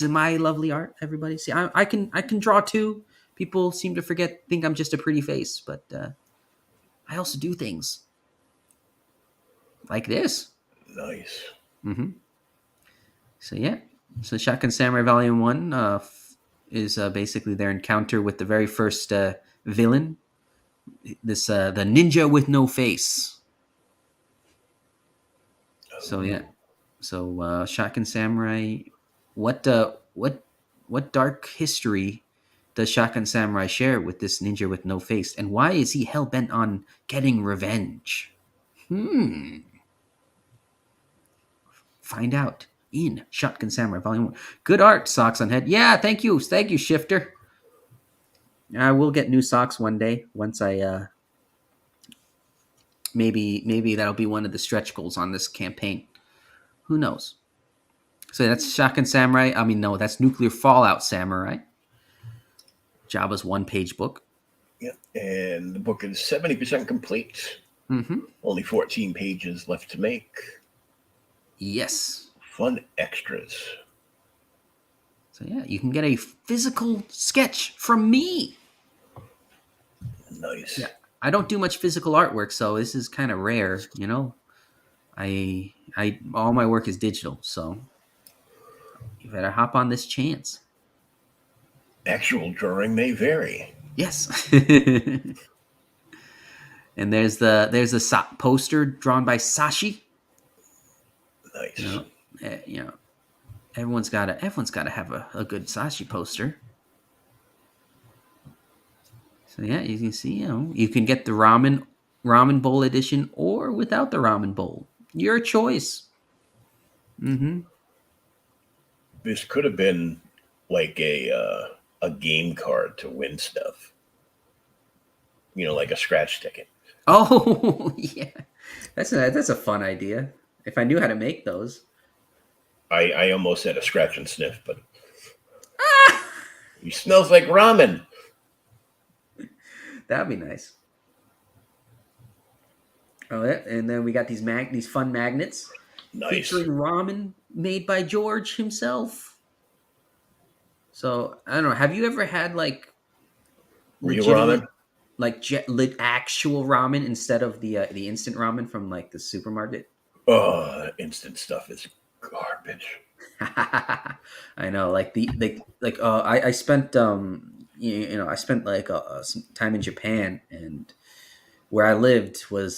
my lovely art. Everybody see, I can draw too. People seem to think I'm just a pretty face, but I also do things like this. Nice. Mm-hmm. So yeah. So Shotgun Samurai Volume 1 is basically their encounter with the very first villain. This the ninja with no face. So yeah. So, Shotgun Samurai, what dark history does Shotgun Samurai share with this ninja with no face, and why is he hell bent on getting revenge? Hmm. Find out in Shotgun Samurai Volume 1. Good art, Socks on Head. Yeah, thank you, Shifter. I will get new socks one day once I maybe that'll be one of the stretch goals on this campaign. Who knows? So that's Shotgun Samurai. I mean, no, that's Nuclear Fallout Samurai. Jabba's one-page book. Yeah, and the book is 70% complete. Mm-hmm. Only 14 pages left to make. Yes. Fun extras. So yeah, you can get a physical sketch from me. Nice. Yeah, I don't do much physical artwork, so this is kind of rare. You know, I all my work is digital, so you better hop on this chance. Actual drawing may vary. Yes. And there's the poster drawn by Sashi. Nice. You know, everyone's gotta have a good Sashi poster. So yeah, you can see, you can get the ramen bowl edition or without the ramen bowl. Your choice. Mm-hmm. This could have been like a game card to win stuff. Like a scratch ticket. Oh yeah, that's a fun idea. If I knew how to make those. I almost said a scratch and sniff, but he smells like ramen. That'd be nice. Oh yeah, and then we got these fun magnets. Nice. Featuring ramen made by George himself. So I don't know. Have you ever had like real ramen? Like actual ramen instead of the instant ramen from like the supermarket? Oh, instant stuff is garbage. I know. Like I spent I spent like some time in Japan, and where I lived was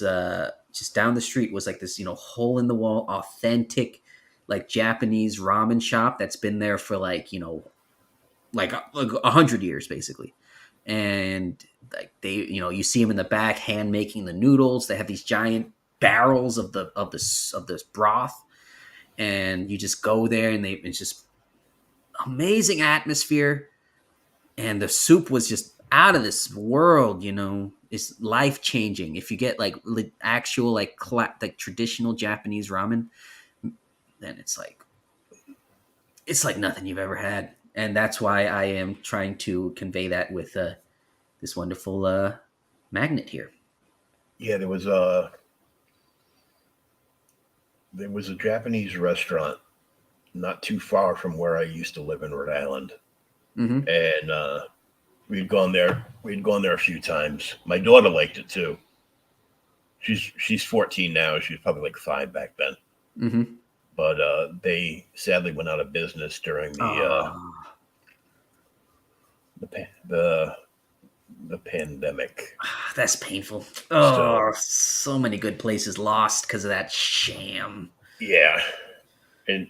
just down the street was like this hole in the wall authentic like Japanese ramen shop that's been there for like 100 years basically. And like they you see them in the back hand making the noodles. They have these giant barrels of this broth, and you just go there, and it's just amazing atmosphere. And the soup was just out of this world. It's life changing. If you get like actual like traditional Japanese ramen, then it's like nothing you've ever had. And that's why I am trying to convey that with this wonderful magnet here. Yeah, there was a Japanese restaurant not too far from where I used to live in Rhode Island. Mm-hmm. And we'd gone there a few times. My daughter liked it too. She's 14 now. She was probably like 5 back then. Mm-hmm. But they sadly went out of business during the pandemic. That's painful. Oh, so many good places lost because of that sham. Yeah, and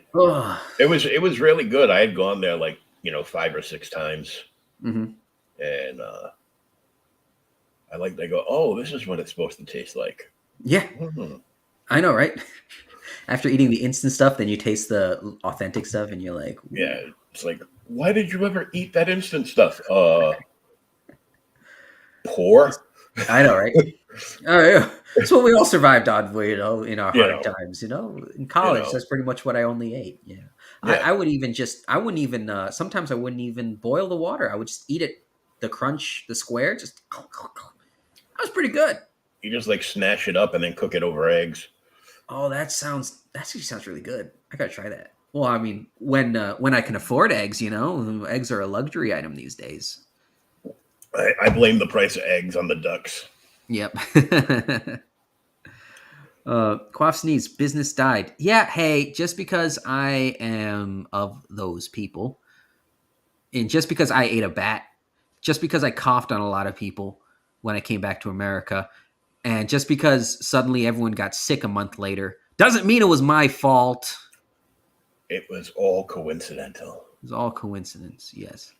it was really good. I had gone there like 5 or 6 times, mm-hmm. and I go, oh, this is what it's supposed to taste like. Yeah, mm-hmm. I know, right? After eating the instant stuff, then you taste the authentic stuff, and you're like, ooh. Yeah, it's like, why did you ever eat that instant stuff? Poor. I know, right? Oh, yeah. That's what we all survived on, in our hard times. In college, that's pretty much what I only ate. Yeah. I wouldn't even. Sometimes I wouldn't even boil the water. I would just eat it, the crunch, the square. Just that was pretty good. You just like snatch it up and then cook it over eggs. Oh, that actually sounds really good. I gotta try that. Well, I mean, when I can afford eggs, eggs are a luxury item these days. I blame the price of eggs on the ducks. Yep. Quaff sneeze. Business died. Yeah. Hey, just because I am of those people, and just because I ate a bat, just because I coughed on a lot of people when I came back to America, and just because suddenly everyone got sick a month later, doesn't mean it was my fault. It was all coincidental. It was all coincidence. Yes,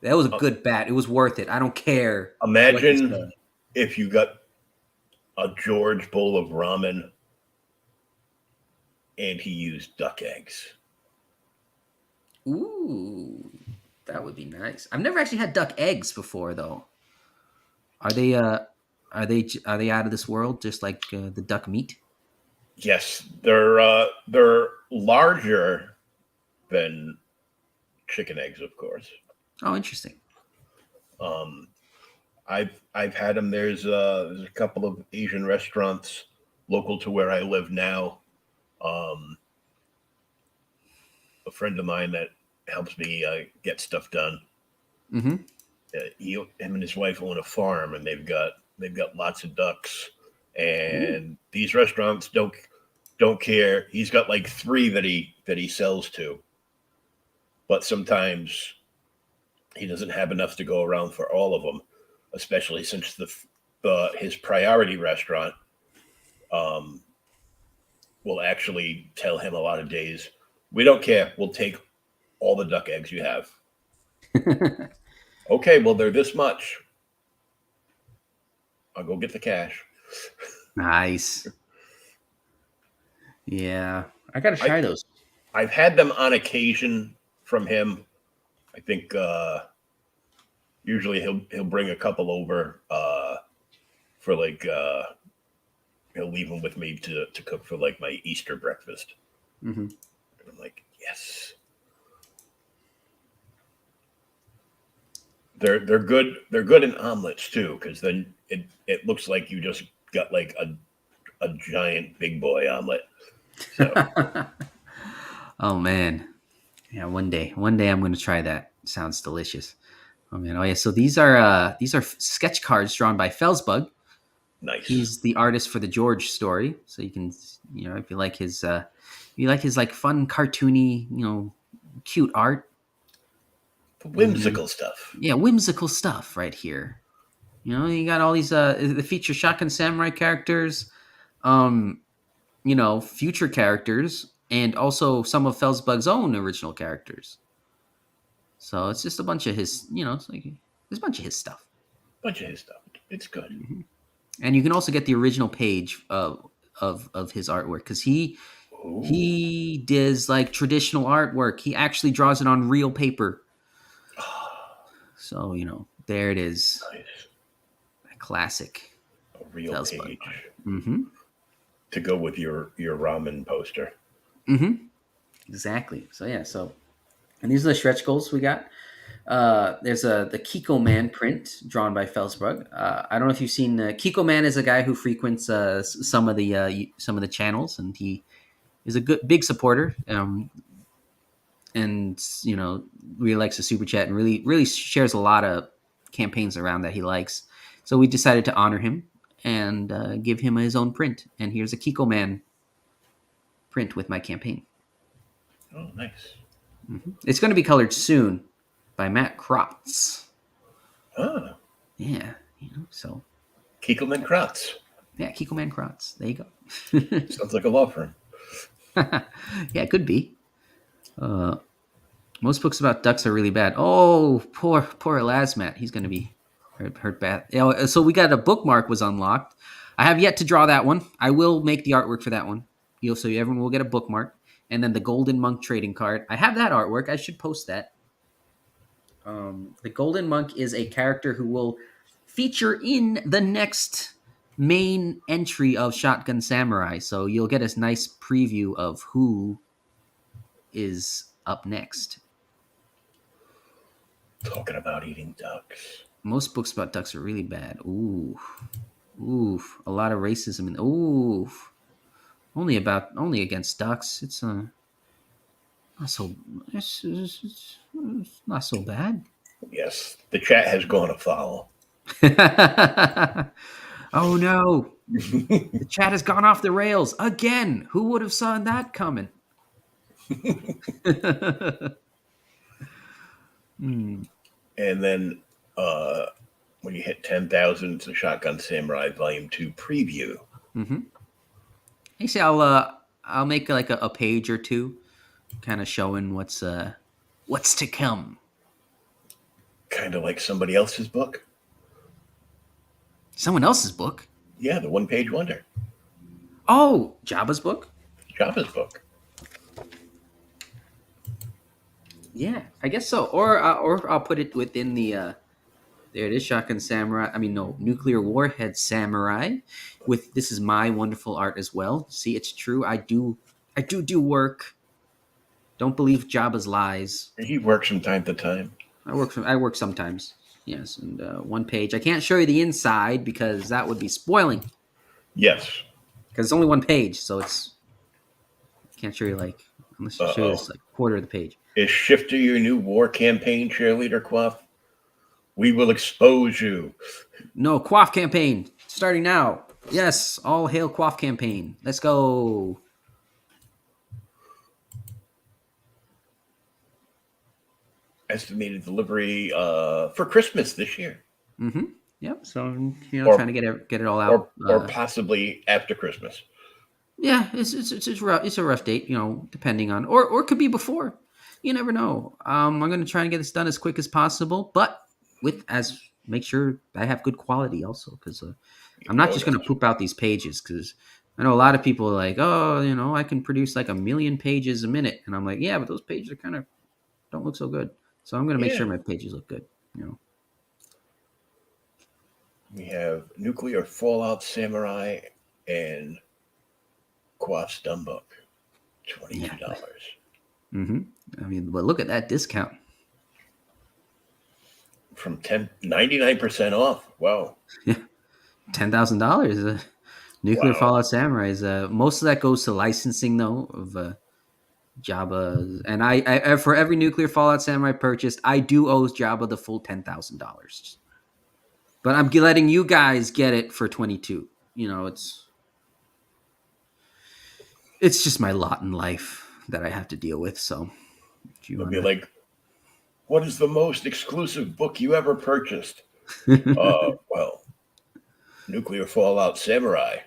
that was a good bat. It was worth it. I don't care what you Imagine say. if you got a George bowl of ramen and he used duck eggs. Ooh, that would be nice. I've never actually had duck eggs before, though. Are they are they out of this world, just like the duck meat? Yes, they're larger than chicken eggs, of course. Oh, interesting. Um, I've had them. There's a couple of Asian restaurants local to where I live now. Um, a friend of mine that helps me get stuff done. Mm-hmm. Him and his wife own a farm, and they've got lots of ducks. Ooh. And these restaurants don't care. He's got like three that he sells to, but sometimes he doesn't have enough to go around for all of them, especially since the his priority restaurant um, will actually tell him a lot of days, we don't care. We'll take all the duck eggs you have. Okay, well they're this much. I'll go get the cash. Nice. Yeah, I gotta I try those. I've had them on occasion from him. I think usually he'll bring a couple over for like he'll leave them with me to cook for like my Easter breakfast. Hmm. And I'm like, yes, they're good. They're good in omelets too, because then it looks like you just got like a giant big boy omelet. So Oh man, yeah. One day I'm gonna try that. Sounds delicious. Oh man. Oh yeah. So these are sketch cards drawn by Felsbug. nice. He's the artist for the George story. So you can, if you like his like fun, cartoony, cute art. The And whimsical stuff. yeah, whimsical stuff right here. You got all these the feature Shotgun Samurai characters, um, future characters, and also some of Felsbug's own original characters. So it's just a bunch of his, it's like there's a bunch of his stuff. Bunch of his stuff. It's good. Mhm. And you can also get the original page of his artwork because Ooh. he does like traditional artwork. He actually draws it on real paper. So there it is, Nice. a classic A real Felsbug page art. Mm-hmm. to go with your ramen poster. Mm-hmm. Exactly. So yeah. And these are the stretch goals we got. There's the Kiko Man print drawn by Felsbug. I don't know if you've seen Kiko Man is a guy who frequents some of the channels, and he is a good big supporter. And really likes the super chat and really shares a lot of campaigns around that he likes. So we decided to honor him and give him his own print. And here's a Kiko Man print with my campaign. Oh, nice. It's going to be colored soon by Matt Krotz. Ah, Yeah, so Kiekelman Kratz. yeah, Kiko Man Krotz. There you Sounds like a law firm. go. Yeah, it could be. Uh, most books about ducks are really bad. Oh, poor Lasmat. He's going to be hurt bad. So we got a bookmark was unlocked. I have yet to draw that one. I will make the artwork for that one. So everyone will get a bookmark. And then the Golden Monk trading card. I have that artwork. I should post that. The Golden Monk is a character who will feature in the next main entry of Shotgun Samurai. So you'll get a nice preview of who is up next. Talking about eating ducks. Most books about ducks are really bad. Ooh, a lot of racism. Ooh, only against ducks. It's not so. It's not so bad. Yes, the chat has gone afoul. Oh no, the chat has gone off the rails again. Who would have saw that coming? Hmm. And then when you hit 10,000, it's a Shotgun Samurai Volume 2 preview. Mm-hmm. Actually, I'll make like a page or two kind of showing what's to come. Kind of like somebody else's book. Someone else's book. Yeah, the One Page Wonder. Oh, Jabba's book. Jabba's book. Yeah, I guess so. Or I'll put it within the. There it is, Shotgun Samurai. I mean, no, Nuclear Warhead Samurai. With this is my wonderful art as well. See, it's true. I do work. Don't believe Jabba's lies. He works from time to time. I work sometimes. Yes, and one page. I can't show you the inside because that would be spoiling. Yes. Because it's only one page, so it's can't show you like unless you show you this like quarter of the page. Is Shifter your new war campaign cheerleader, Quaff? We will expose you. No, Quaff campaign starting now. Yes, all hail Quaff campaign. Let's go. Estimated delivery for Christmas this year. Mm-hmm. Yep. So Or- trying to get it all out. Or possibly after Christmas. Yeah, it's rough. It's a rough date, depending on or it could be before. You never know. I'm gonna try and get this done as quick as possible, but make sure I have good quality also because I'm not just gonna poop out these pages because I know a lot of people are like, oh, I can produce like 1,000,000 pages a minute, and I'm like, yeah, but those pages are kind of don't look so good. So I'm gonna make sure my pages look good. We have Nuclear Fallout Samurai and Quaff's Dumb Book. $22. Mm-hmm. I mean, but look at that discount. From 99% off. Wow. $10,000. Nuclear Wow. Fallout Samurai is most of that goes to licensing though of Jabba, and I for every Nuclear Fallout Samurai purchased, I do owe Jabba the full $10,000. But I'm letting you guys get it for 22. It's just my lot in life that I have to deal with. So, It'll be like, what is the most exclusive book you ever purchased? Well, Nuclear Fallout Samurai.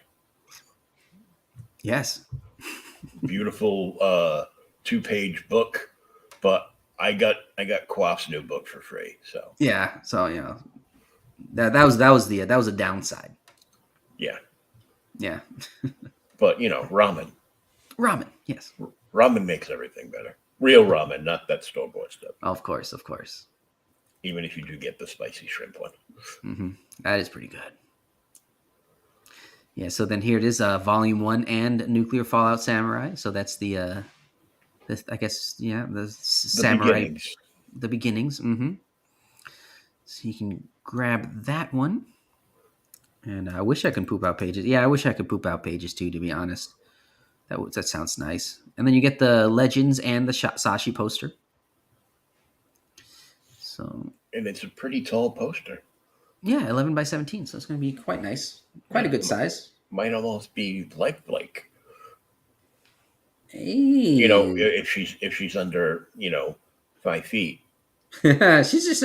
Yes. Beautiful 2-page book, but I got Quaff's new book for free. So yeah, so that was a downside. Yeah. But ramen. Ramen, yes. Ramen makes everything better. Real ramen, not that store-bought stuff. Of course. Even if you do get the spicy shrimp one. Mm-hmm. That is pretty good. Yeah, so then here it is, Volume 1 and Nuclear Fallout Samurai. So that's the Samurai. Beginnings. The beginnings. Mm-hmm. So you can grab that one. And I wish I could poop out pages. Yeah, I wish I could poop out pages too, to be honest. That sounds nice. And then you get the Legends and the Sashi poster. So. And it's a pretty tall poster. Yeah, 11 by 17, so it's going to be quite nice. Quite a good size. Might almost be like Blake. Hey. If she's under, 5 feet. she's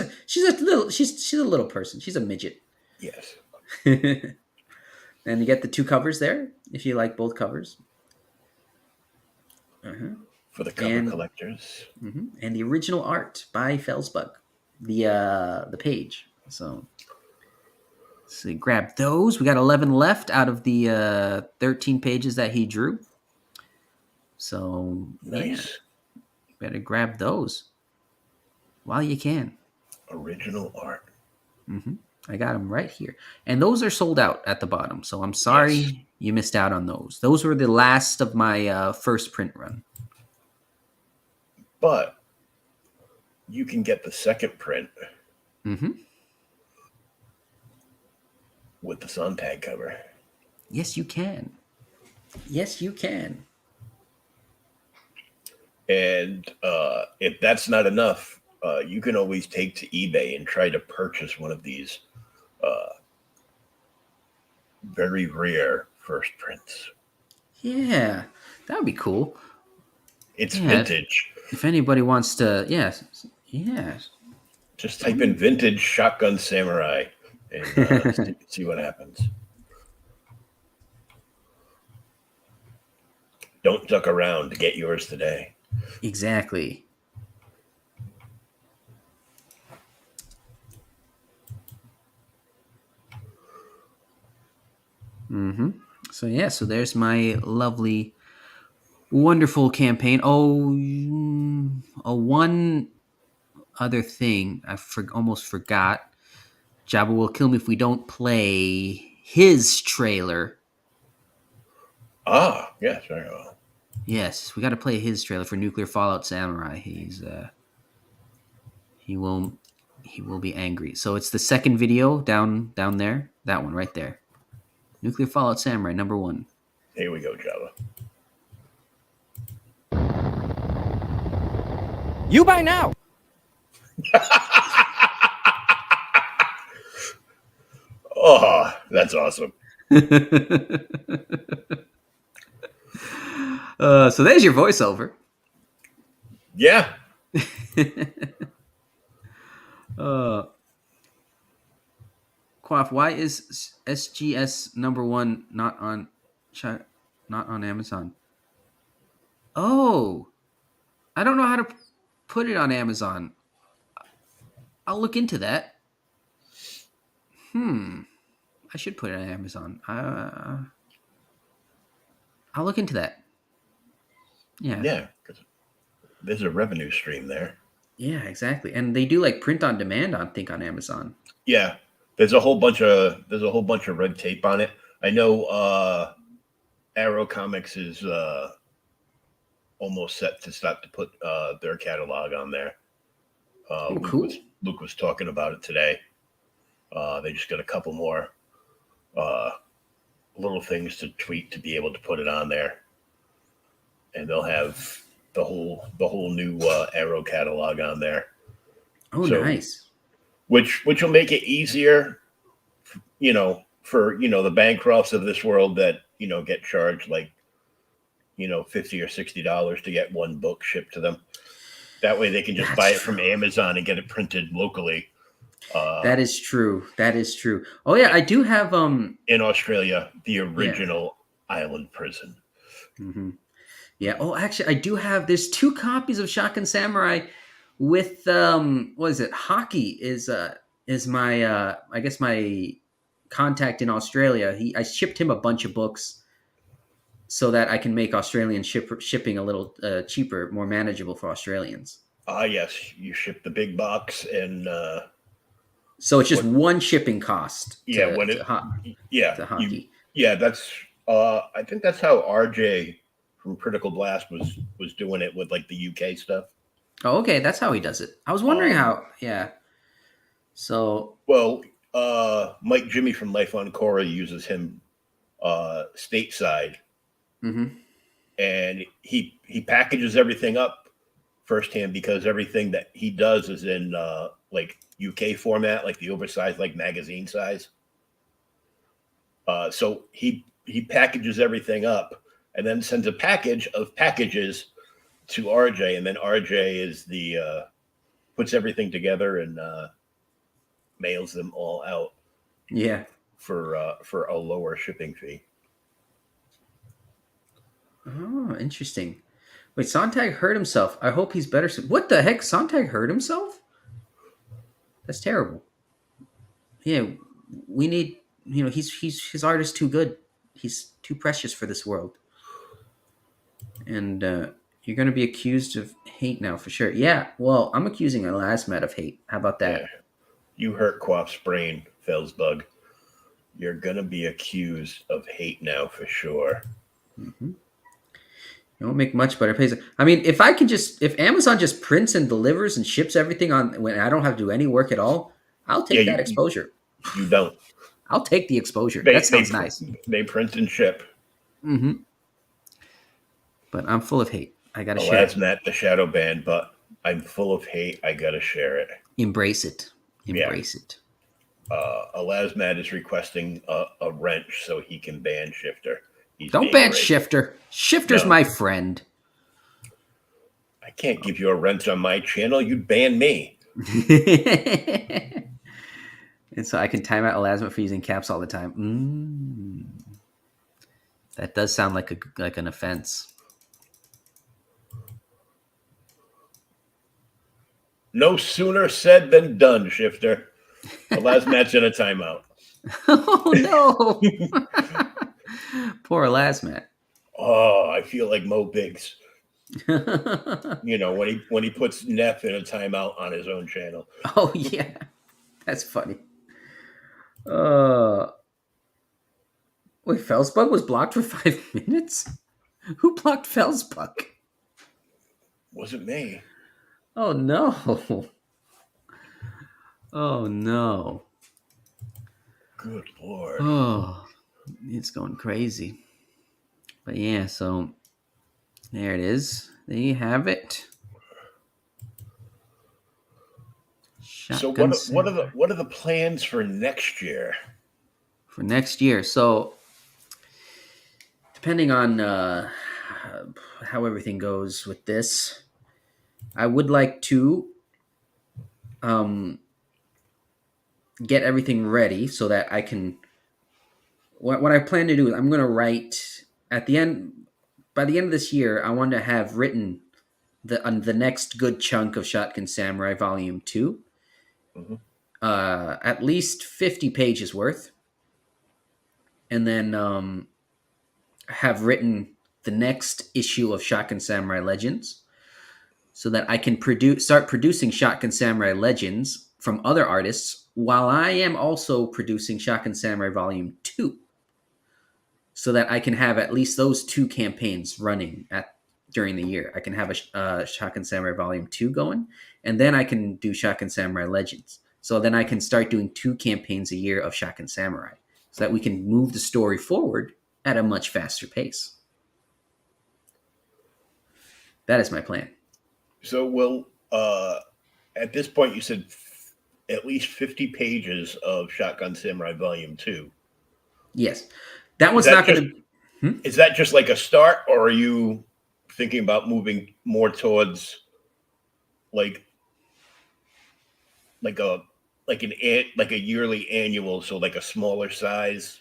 a little person. She's a midget. Yes. And you get the 2 covers there, if you like both covers. Uh-huh. For the cover collectors. Mm-hmm. And the original art by Felsbug. The page. So grab those. We got 11 left out of the 13 pages that he drew. So nice. Better grab those while you can. Original art. Mm-hmm. I got them right here, and those are sold out at the bottom. So I'm sorry you missed out on those. Those were the last of my first print run. But you can get the second print. Mm-hmm. With the Sontag cover. Yes, you can. And if that's not enough, you can always take to eBay and try to purchase one of these very rare first prints. Yeah, that would be cool. It's vintage. If anybody wants to, yes. Just type in vintage Shotgun Samurai and see what happens. Don't duck around to get yours today. Exactly. Mm-hmm. So yeah, so there's my lovely, wonderful campaign. One other thing almost forgot. Jabba will kill me if we don't play his trailer. Ah, yes, very well. Yes, we got to play his trailer for Nuclear Fallout Samurai. He won't he will be angry. So it's the second video down there. That one right there. Nuclear Fallout Samurai #1. Here we go, Java. You by now. Oh, that's awesome. So there's your voiceover. Yeah. Quaff, why is SGS #1 not on Amazon? Oh, I don't know how to put it on Amazon. I'll look into that. I should put it on Amazon. I'll look into that. Yeah. Yeah, because there's a revenue stream there. Yeah, exactly. And they do like print on demand, I think, on Amazon. Yeah, there's a whole bunch of red tape on it. I know Arrow Comics is almost set to start to put their catalog on there. Cool. Luke was talking about it today. They just got a couple more little things to tweak to be able to put it on there, and they'll have the whole new Arrow catalog on there. Oh, so, nice. Which will make it easier, for the Bancrofts of this world that get charged like $50 or $60 to get one book shipped to them. That way they can just buy it from Amazon and get it printed locally. That is true. Oh yeah, I do have in Australia the original Island Prison. Mm-hmm. Yeah. Oh, actually, I do have. There's 2 copies of Shotgun Samurai with what is it? Hockey is my I guess my contact in Australia. I shipped him a bunch of books so that I can make Australian shipping a little cheaper, more manageable for Australians. Yes, you ship the big box and. So it's just one shipping cost. To hockey. That's. I think that's how RJ from Critical Blast was doing it with like the UK stuff. Oh, okay, that's how he does it. I was wondering how. Yeah. So. Well, Mike Jimmy from Life on Korra uses him stateside, and he packages everything up firsthand because everything that he does is in like UK format, like the oversized like magazine size. So he packages everything up and then sends a package of packages to RJ, and then RJ is the puts everything together and mails them all out. Yeah. For a lower shipping fee. Oh, interesting. Wait, Sontag hurt himself. I hope he's better soon. What the heck? Sontag hurt himself? That's terrible. Yeah, we need. His art is too good. He's too precious for this world. And you're going to be accused of hate now for sure. Yeah, well, I'm accusing Elasmat of hate. How about that? Yeah. You hurt Quaff's brain, Felsbug. You're going to be accused of hate now for sure. Mm-hmm. It won't make much, but it pays. I mean, if Amazon just prints and delivers and ships everything on when I don't have to do any work at all, I'll take that exposure. You don't. I'll take the exposure. That sounds nice. They print and ship. Mm-hmm. But I'm full of hate. I gotta share it. That's not the shadow band, but I'm full of hate. I gotta share it. Embrace it. Embrace it. Elasmat is requesting a wrench so he can ban Shifter. Don't ban Shifter. Shifter's my friend. I can't give you a wrench on my channel. You'd ban me. And so I can time out Elasmat for using caps all the time. That does sound like an offense. No sooner said than done, Shifter. The last match in a timeout. Oh no! Poor Lasmat. Oh, I feel like Mo Biggs. Oh When he puts Neff in a timeout on his own channel. yeah, that's funny. Uh, wait, Felsbug was blocked for 5 minutes. Who blocked Felsbug? Wasn't me. Oh no! Oh no! Good lord. Oh, it's going crazy. But yeah, so there it is. There you have it. So Shotgun what are the plans for next year? for next year. So depending on how everything goes with this, I would like to um, get everything ready so that I can. What I plan to do is I'm going to write at the end. By the end of this year, I want to have written the next good chunk of Shotgun Samurai Volume 2, Mhm. at least 50 pages worth, and then have written the next issue of Shotgun Samurai Legends, so that I can start producing Shotgun Samurai Legends from other artists while I am also producing Shotgun Samurai Volume 2, so that I can have at least those two campaigns running at during the year. I can have a Shotgun Samurai Volume 2 going, and then I can do Shotgun Samurai Legends. So then I can start doing two campaigns a year of Shotgun Samurai, so that we can move the story forward at a much faster pace. That is my plan. So at this point you said at least 50 pages of Shotgun Samurai Volume 2. Yes. That Is one's that not going just to. Hmm? is that just like a start, or are you thinking about moving more towards like like a like a yearly annual, so like a smaller size?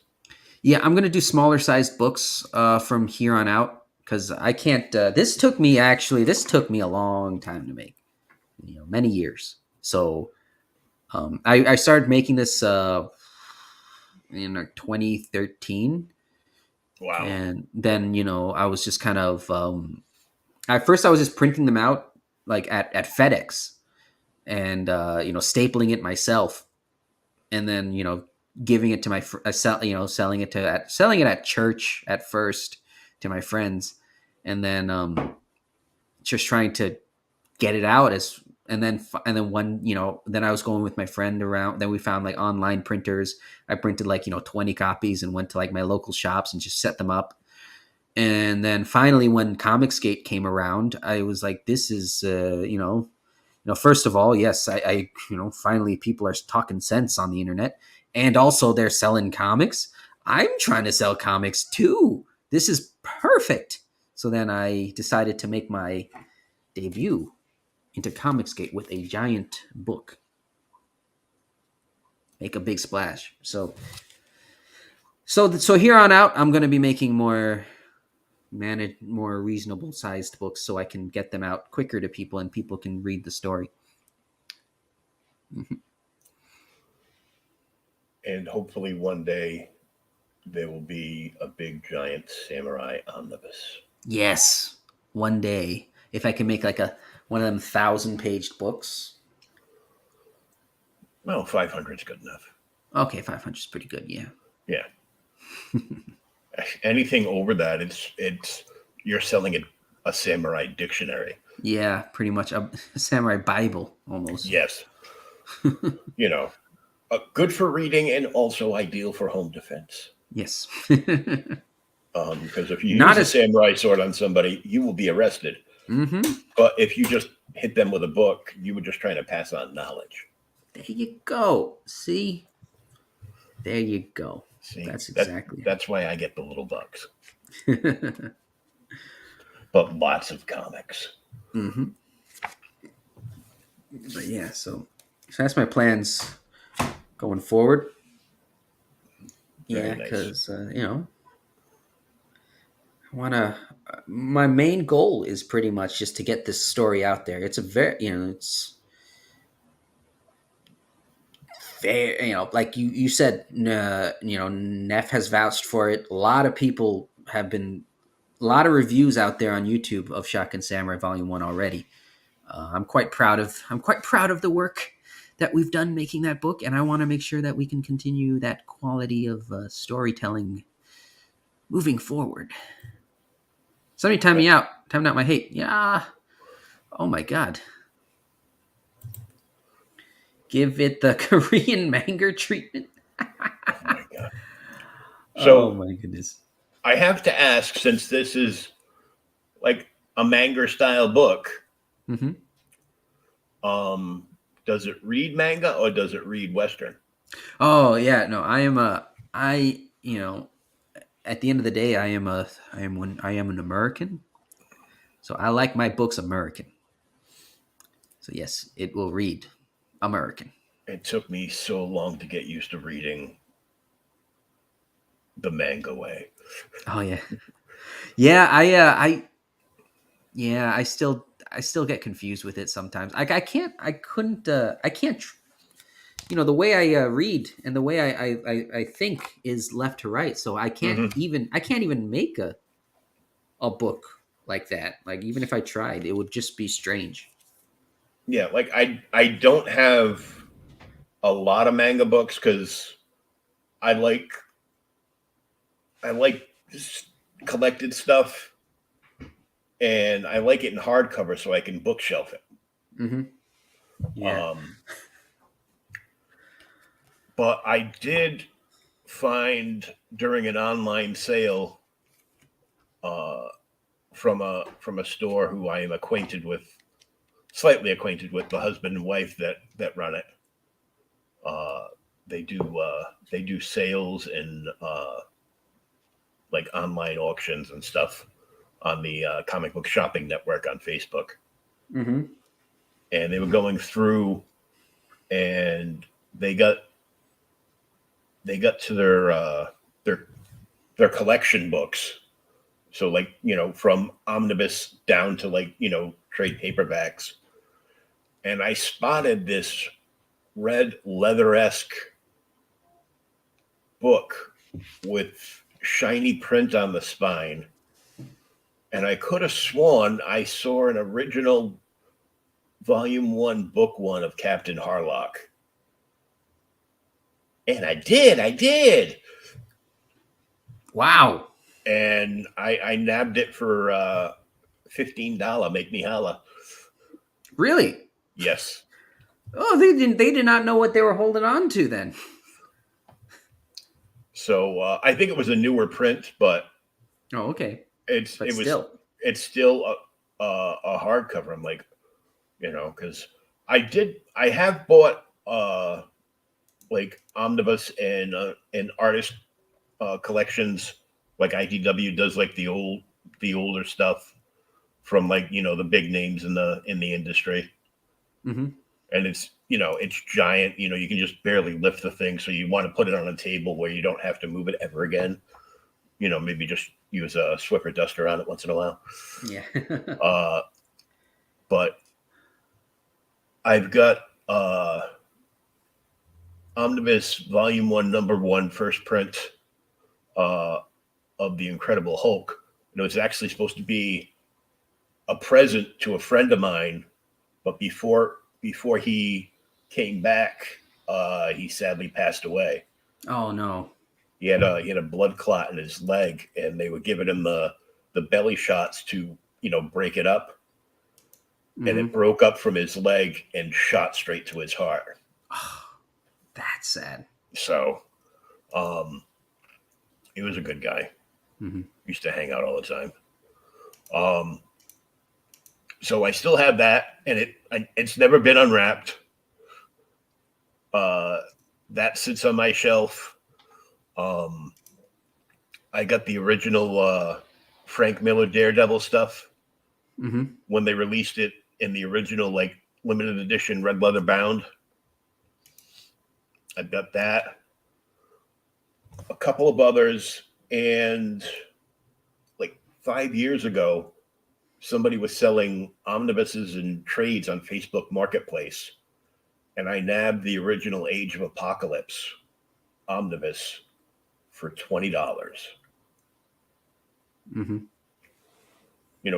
Yeah, I'm gonna do smaller sized books from here on out because I can't. This took me a long time to make. Many years. So I started making this in 2013, Wow. and then I was just kind of at first I was just printing them out like at FedEx and stapling it myself, and then giving it to selling it at church at first to my friends, and then just trying to get it out as and then one then I was going with my friend around. Then we found like online printers. I printed like 20 copies and went to like my local shops and just set them up. And then finally when Comicsgate came around, I was like, this is first of all, yes, I finally people are talking sense on the internet, and also they're selling comics. I'm trying to sell comics too. This is perfect. So then I decided to make my debut into Comicsgate with a giant book. Make a big splash. So here on out, I'm going to be making more reasonable sized books so I can get them out quicker to people and people can read the story. And hopefully one day there will be a big giant samurai omnibus. Yes, one day if I can make like a one of them 1,000-page books. Well, 500 is good enough. Okay, 500 is pretty good. Yeah. Yeah. Anything over that, it's you're selling a samurai dictionary. Yeah, pretty much a samurai Bible almost. Yes. you know, good for reading and also ideal for home defense. Yes. Because if you Not use a as. samurai sword on somebody, you will be arrested. Mm-hmm. But if you just hit them with a book, you were just trying to pass on knowledge. There you go. See? There you go. See, That's exactly that's why I get the little bucks. it. But lots of comics. Mm-hmm. But yeah, so that's my plans going forward. Very Yeah, nice. because I want to. My main goal is pretty much just to get this story out there. It's a very it's. like you said, Neff has vouched for it. A lot of people have been, a lot of reviews out there on YouTube of Shotgun Samurai Volume One already. I'm quite proud of the work that we've done making that book, and I want to make sure that we can continue that quality of storytelling moving forward. Somebody time me out. Time out my hate. Yeah. Oh my god. Give it the Korean manga treatment. Oh my god. Oh So my goodness. I have to ask, since this is like a manga style book, Mm-hmm. does it read manga or does it read Western? Oh yeah, no, I at the end of the day, I am an American, so I like my books American. So yes, it will read American. It took me so long to get used to reading the manga way. Oh yeah, yeah. I still get confused with it sometimes. Like I can't. The way I read and the way I think is left to right. So Mm-hmm. I can't even make a book like that. Like even if I tried, it would just be strange. Yeah, like I don't have a lot of manga books because I like I like collected stuff, and I like it in hardcover so I can bookshelf it. Mm-hmm. Yeah. Um, but I did find during an online sale uh, from a store who I am slightly acquainted with, the husband and wife that run it. Uh, they do sales and like online auctions and stuff on the comic book shopping network on Facebook, Mm-hmm. and they were going through and they got to their their collection books. So like from omnibus down to like trade paperbacks, and I spotted this red leather esque book with shiny print on the spine, and I could have sworn I saw an original Volume One, Book One of Captain Harlock. And I did. Wow. And I nabbed it for $15. Make me holla. Really? Yes. Oh, they did not know what they were holding on to then. So I think it was a newer print, but Oh, okay. it's But it was still. it's still a hardcover. I'm like, because I have bought like omnibus and artist collections, like IDW does, like the older stuff from like the big names in the industry, Mm-hmm. and it's giant. You can just barely lift the thing, so you want to put it on a table where you don't have to move it ever again. Maybe just use a Swiffer duster on it once in a while. Yeah. Uh, but I've got Omnibus Volume One, Number One, first print uh, of the Incredible Hulk. And it was actually supposed to be a present to a friend of mine, but before he came back, he sadly passed away. Oh no. He had a blood clot in his leg, and they were giving him the belly shots to break it up, and Mm-hmm. it broke up from his leg and shot straight to his heart. Oh, that's sad. So he was a good guy. Mm-hmm. Used to hang out all the time. So I still have that, and it's never been unwrapped. Uh, that sits on my shelf. I got the original Frank Miller Daredevil stuff Mm-hmm. when they released it in the original like limited edition red leather bound. I've got that, a couple of others, and like 5 years ago, somebody was selling omnibuses and trades on Facebook Marketplace, and I nabbed the original Age of Apocalypse omnibus for $20. Mm-hmm.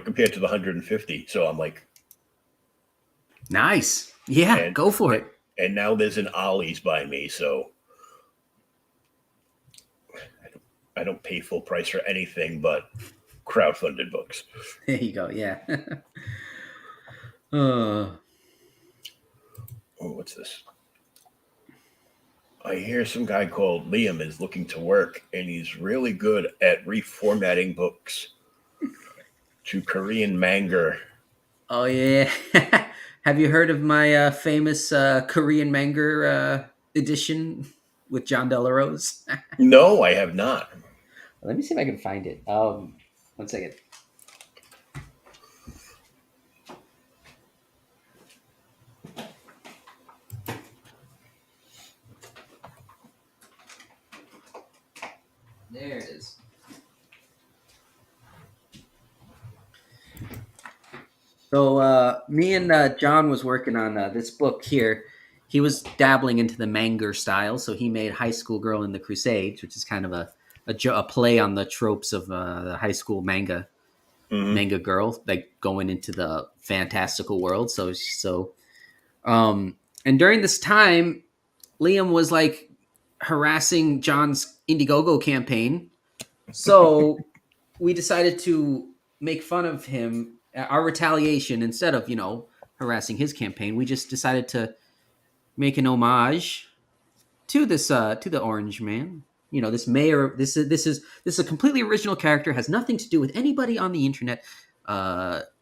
Compared to the 150. So I'm like, Nice. Yeah, and go for it. and now there's an Ollie's by me, so I don't pay full price for anything but crowdfunded books. There you go. Yeah. uh, Oh, what's this? I hear some guy called Liam is looking to work, and he's really good at reformatting books to Korean manga. oh yeah. Have you heard of my famous Korean manga edition with John Delarose? No, I have not. Let me see if I can find it. One second. There it is. So me and John was working on this book here. He was dabbling into the manga style, so he made High School Girl in the Crusades, which is kind of a play on the tropes of the high school Mm-hmm. manga girl, like going into the fantastical world. And during this time, Liam was like harassing John's Indiegogo campaign. So we decided to make fun of him. Our retaliation, instead of harassing his campaign, we just decided to make an homage to this to the Orange Man. This mayor. This is a completely original character. Has nothing to do with anybody on the internet.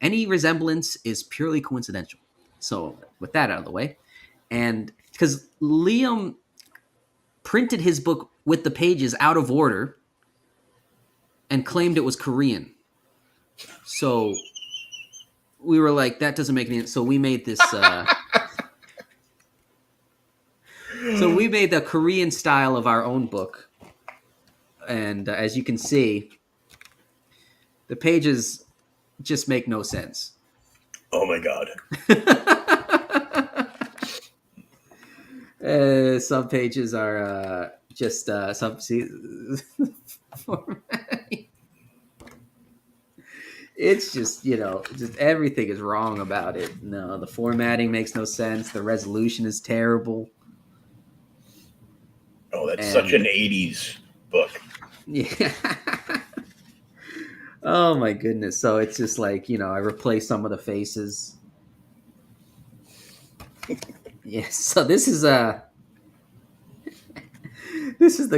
Any resemblance is purely coincidental. So with that out of the way, and because Liam printed his book with the pages out of order and claimed it was Korean. So we were like, that doesn't make any sense. So we made this. So we made the Korean style of our own book, and as you can see, the pages just make no sense. Oh my god. Some pages are just some see. It's just everything is wrong about it. No, the formatting makes no sense. The resolution is terrible. Oh, that's such And an 80s book. yeah. Oh my goodness. So it's just like, I replaced some of the faces. Yeah. So this is the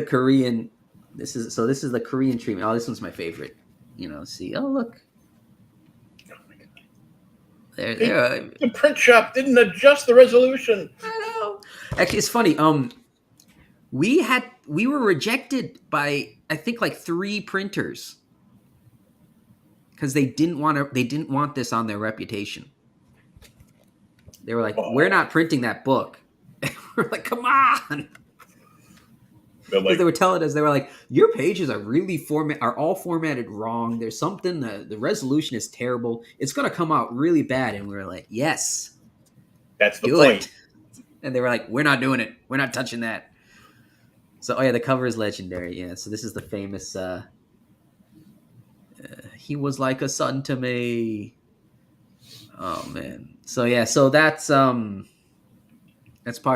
Korean this is the Korean treatment. Oh, this one's my favorite. See. Oh, look. There. The print shop didn't adjust the resolution. I know. Actually, it's funny. We were rejected by I think like 3 printers because they didn't want this on their reputation. They were like, "We're Oh, not printing that book." We're like, "Come on!" they're Because like, they were telling us, they were like, "Your pages are all formatted wrong. There's something the resolution is terrible. It's gonna come out really bad." And we were like, "Yes, that's the do point. it." And they were like, "We're not doing it. We're not touching that." So, oh yeah, the cover is legendary. Yeah. So this is the famous. He was like a son to me. Oh man. So yeah. So that's part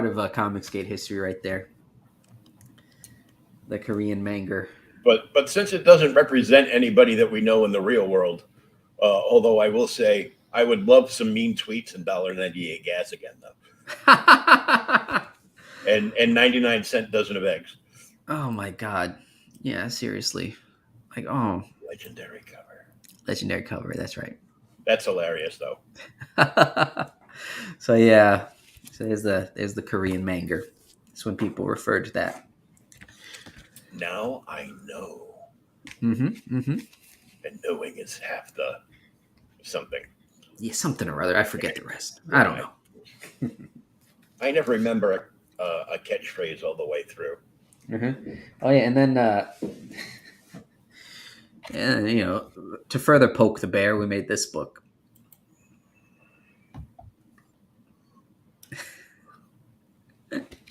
of Comicsgate history right there. The Korean manga. But since it doesn't represent anybody that we know in the real world, although I will say I would love some mean tweets and $1.98 gas again though, and 99-cent dozen of eggs. Oh my god. Yeah, seriously. Like, oh, Legendary cover. legendary cover. That's right. That's hilarious though. So yeah. So there's the Korean manga. That's when people refer to that. Now I know, Mm-hmm. Mm-hmm. and knowing is half the something. Yeah, something or other. I forget the rest. I don't Right. know. I never remember a catchphrase all the way through. Mm-hmm. Oh yeah, and then and, to further poke the bear, we made this book.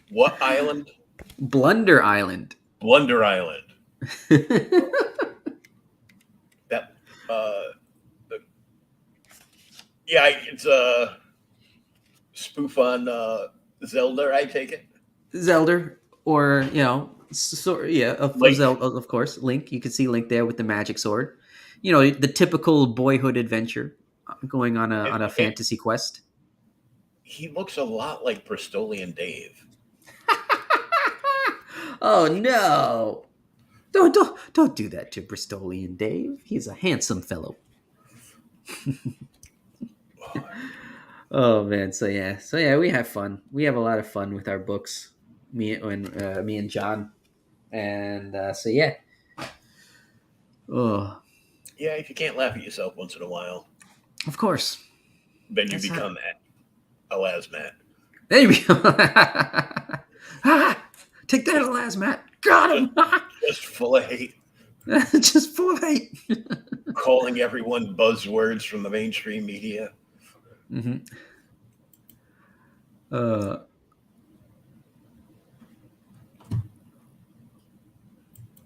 What island? Blunder Island. Blunder Island. That. Uh, yeah, it's a spoof on Zelda. I take it. Zelda, or yeah, of Link. Zelda, of course. Link. You can see Link there with the magic sword. The typical boyhood adventure, going on It, a it, fantasy quest. he looks a lot like Bristolian Dave. Oh no! Don't do that to Bristolian Dave. He's a handsome fellow. Oh man, so yeah, we have fun. We have a lot of fun with our books. Me and John, and so yeah. Oh, Yeah, if you can't laugh at yourself once in a while, of course. then you That's how. become a lasmat. There you go. Ah, take that, last Matt. Got Just, him. just full of hate, Just full of hate. calling everyone buzzwords from the mainstream media. hmm Uh,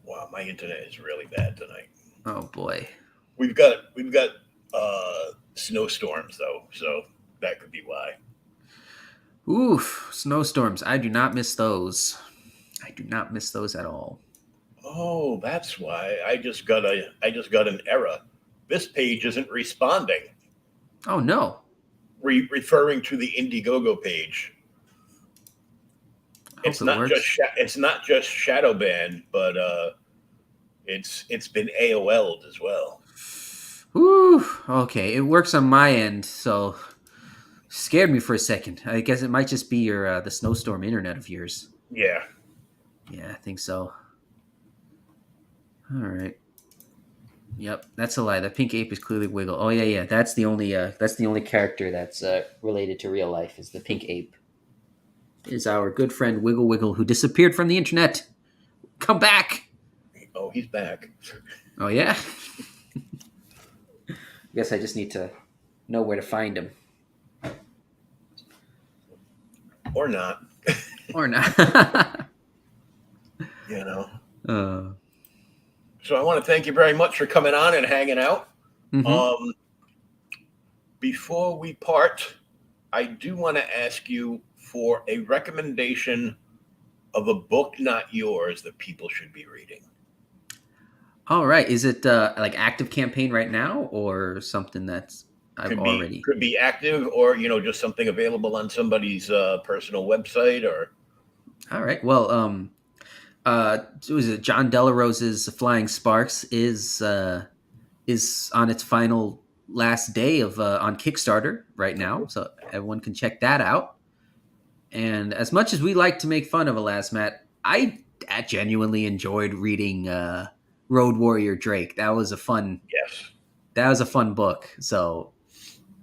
Wow, my internet is really bad tonight. oh boy. We've got snowstorms though, so that could be why. Oof, snowstorms. I do not miss those. I do not miss those at all. Oh, that's why. I just got an error. This page isn't responding. Oh no. Referring to the Indiegogo page. I hope it works. It's not just shadow banned, but it's been AOL'd as well. Ooh, okay. It works on my end, so scared me for a second. I guess it might just be your the snowstorm internet of yours. Yeah. Yeah, I think so. All right. Yep, that's a lie. The pink ape is clearly Wiggle. Oh yeah, yeah. That's the only character that's related to real life is the pink ape. Is our good friend Wiggle Wiggle who disappeared from the internet. Come back. Oh, he's back. Oh yeah. Guess I just need to know where to find him. Or not. Or not. You know. uh, So I want to thank you very much for coming on and hanging out. mm-hmm. Um, before we part, I do want to ask you for a recommendation of a book not yours that people should be reading. All right. Is it like active campaign right now, or something that's I've already? Could be active, or just something available on somebody's personal website, or All right. Well, was it John Delarose's Flying Sparks is on its final last day of on Kickstarter right now, so everyone can check that out. And as much as we like to make fun of Elasmat, I genuinely enjoyed reading Road Warrior Drake. yes, That was a fun book. So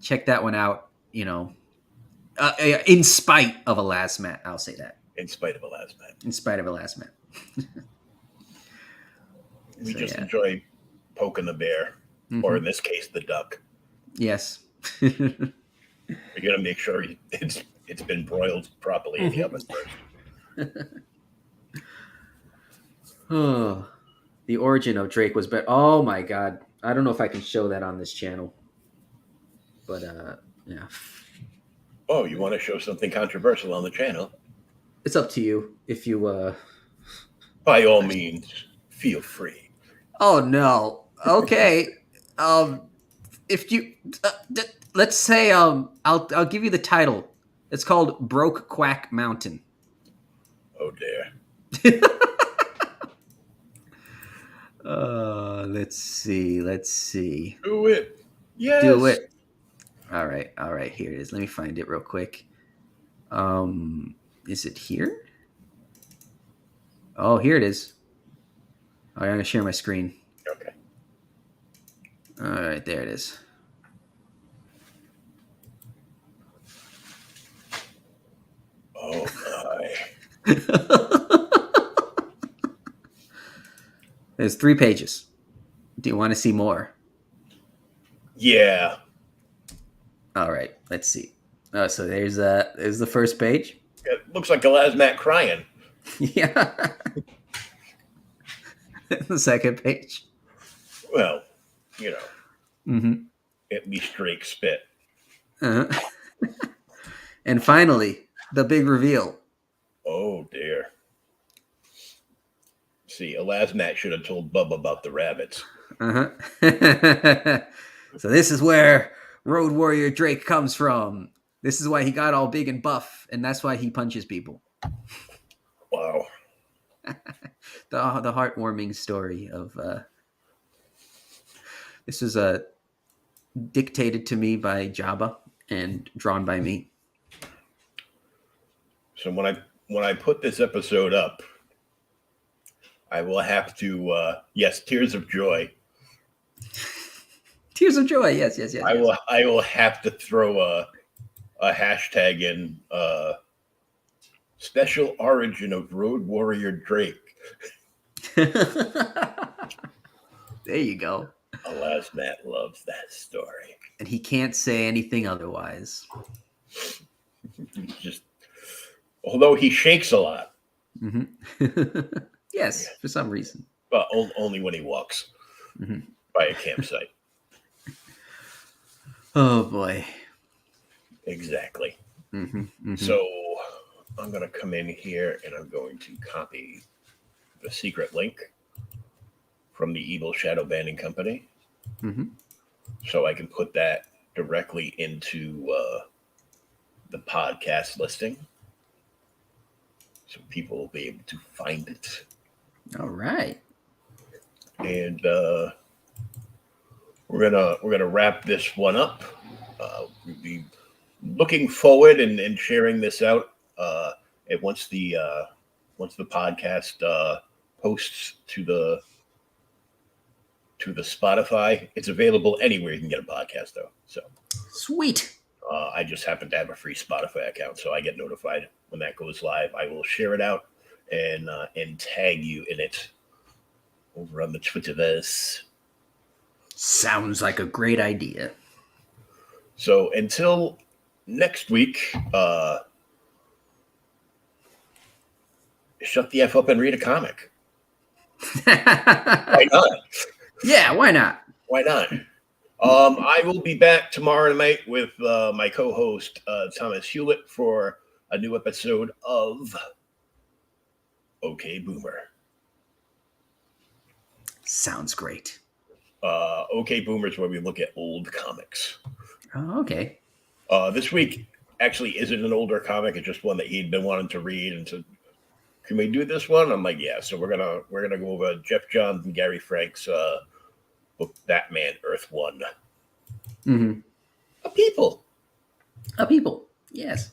check that one out. In spite of Elasmat, I'll say that. in spite of a last man. In spite of Elasmat. We So just yeah. enjoy poking the bear, or in Mm-hmm. this case, the duck. Yes. We got to make sure it's been broiled properly in the oven first. Oh, the origin of Drake was better. Oh my god. I don't know if I can show that on this channel. But yeah. Oh, you want to show something controversial on the channel? It's up to you if you By all means, feel free. Oh no. Okay. um if you let's say I'll give you the title. It's called Broke Quack Mountain. Oh dear. Let's see. Let's see. Do it. Do Yes. it. All right. All right. Here it is. Let me find it real quick. Is it here? Oh, here it is. All right, I'm gonna share my screen. Okay. All right, there it is. Oh my. There's 3 pages. Do you want to see more? Yeah. All right, let's see. So there's the first page. It looks like Elasmat crying. Yeah. The second page. Well, Mm-hmm. at least Drake spit. Uh-huh. And finally, the big reveal. Oh dear. See, Elasmat should have told Bub about the rabbits. Uh-huh. So this is where Road Warrior Drake comes from. This is why he got all big and buff, and that's why he punches people. Wow. The heartwarming story of this was dictated to me by Jabba and drawn by me. So when I put this episode up, I will have to yes, tears of joy. Tears of joy. Yes. I will have to throw a hashtag in special origin of Road Warrior Drake. There you go. Elasmat loves that story. And he can't say anything otherwise. Just although he shakes a lot. Mm-hmm. Yes, for some reason. But only when he walks by a campsite. Oh boy. Exactly. Mm-hmm. So I'm going to come in here and I'm going to copy the secret link from the Evil Shadow Banding Company. Mm-hmm. So I can put that directly into the podcast listing. So people will be able to find it. All right. And we're gonna wrap this one up. We'll be looking forward and sharing this out. And once the podcast posts to the Spotify, it's available anywhere you can get a podcast though. So Sweet. I just happen to have a free Spotify account, so I get notified when that goes live. I will share it out and tag you in it over on the Twitterverse. Sounds like a great idea. So until next week, shut the F up and read a comic. Why not? Yeah, why not? Why not? I will be back tomorrow night with my co-host Thomas Hewlett for a new episode of OK Boomer. Sounds great. OK Boomer is where we look at old comics. Oh, okay. This week actually isn't an older comic; it's just one that he'd been wanting to read, and said, "Can we do this one?" I'm like, "Yeah." So we're gonna go over Jeff Johns and Gary Frank's book, Batman Earth One. Mm-hmm. A people. Yes.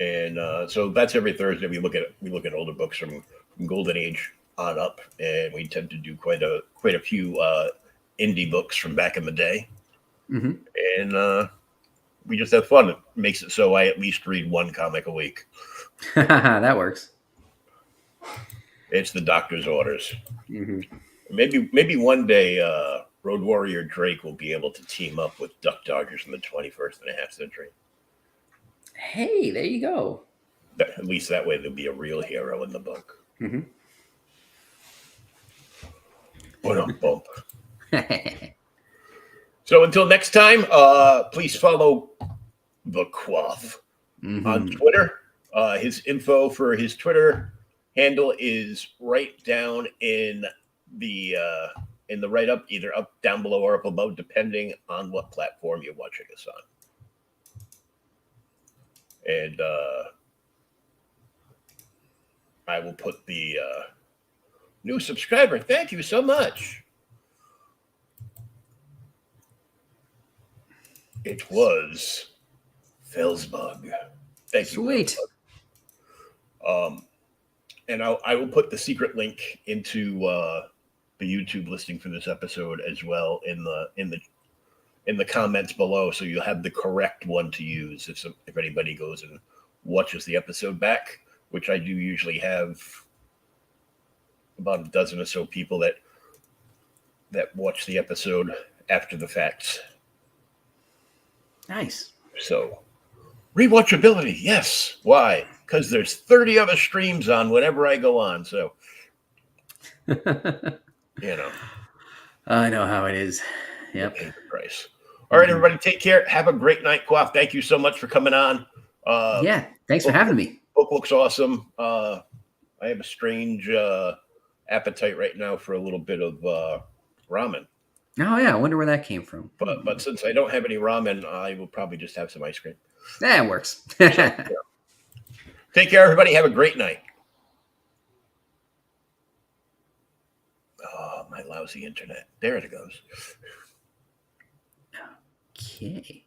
And so that's every Thursday. We look at older books from Golden Age on up, and we tend to do quite a few indie books from back in the day. Mm-hmm. And we just have fun. It makes it so I at least read one comic a week. That works. It's the doctor's orders. Mm-hmm. Maybe one day Road Warrior Drake will be able to team up with Duck Dodgers in the 21st and a half century. Hey, there you go. At least that way there'll be a real hero in the book. Mm-hmm. What a bump. So until next time, please follow the Quaff on Twitter. His info for his Twitter handle is right down in the write up, either up down below or up above, depending on what platform you're watching us on. And I will put the new subscriber. Thank you so much. It was Felsbug. Thank you. Sweet. And I will put the secret link into the YouTube listing for this episode as well in the comments below, so you'll have the correct one to use if anybody goes and watches the episode back, which I do usually have about a dozen or so people that watch the episode after the fact. Nice. So Rewatchability, yes. Why? Because there's 30 other streams on whenever I go on. So, you know, I know how it is. you Yep. pay the price. All right, Hmm. everybody, take care. Have a great night, Quaff. Thank you so much for coming on. Yeah. Thanks for Book, having me. book looks awesome. I have a strange appetite right now for a little bit of ramen. Oh yeah. I wonder where that came from. But since I don't have any ramen, I will probably just have some ice cream. That works. So, yeah. Take care, everybody. Have a great night. Oh, my lousy internet. There it goes. Okay.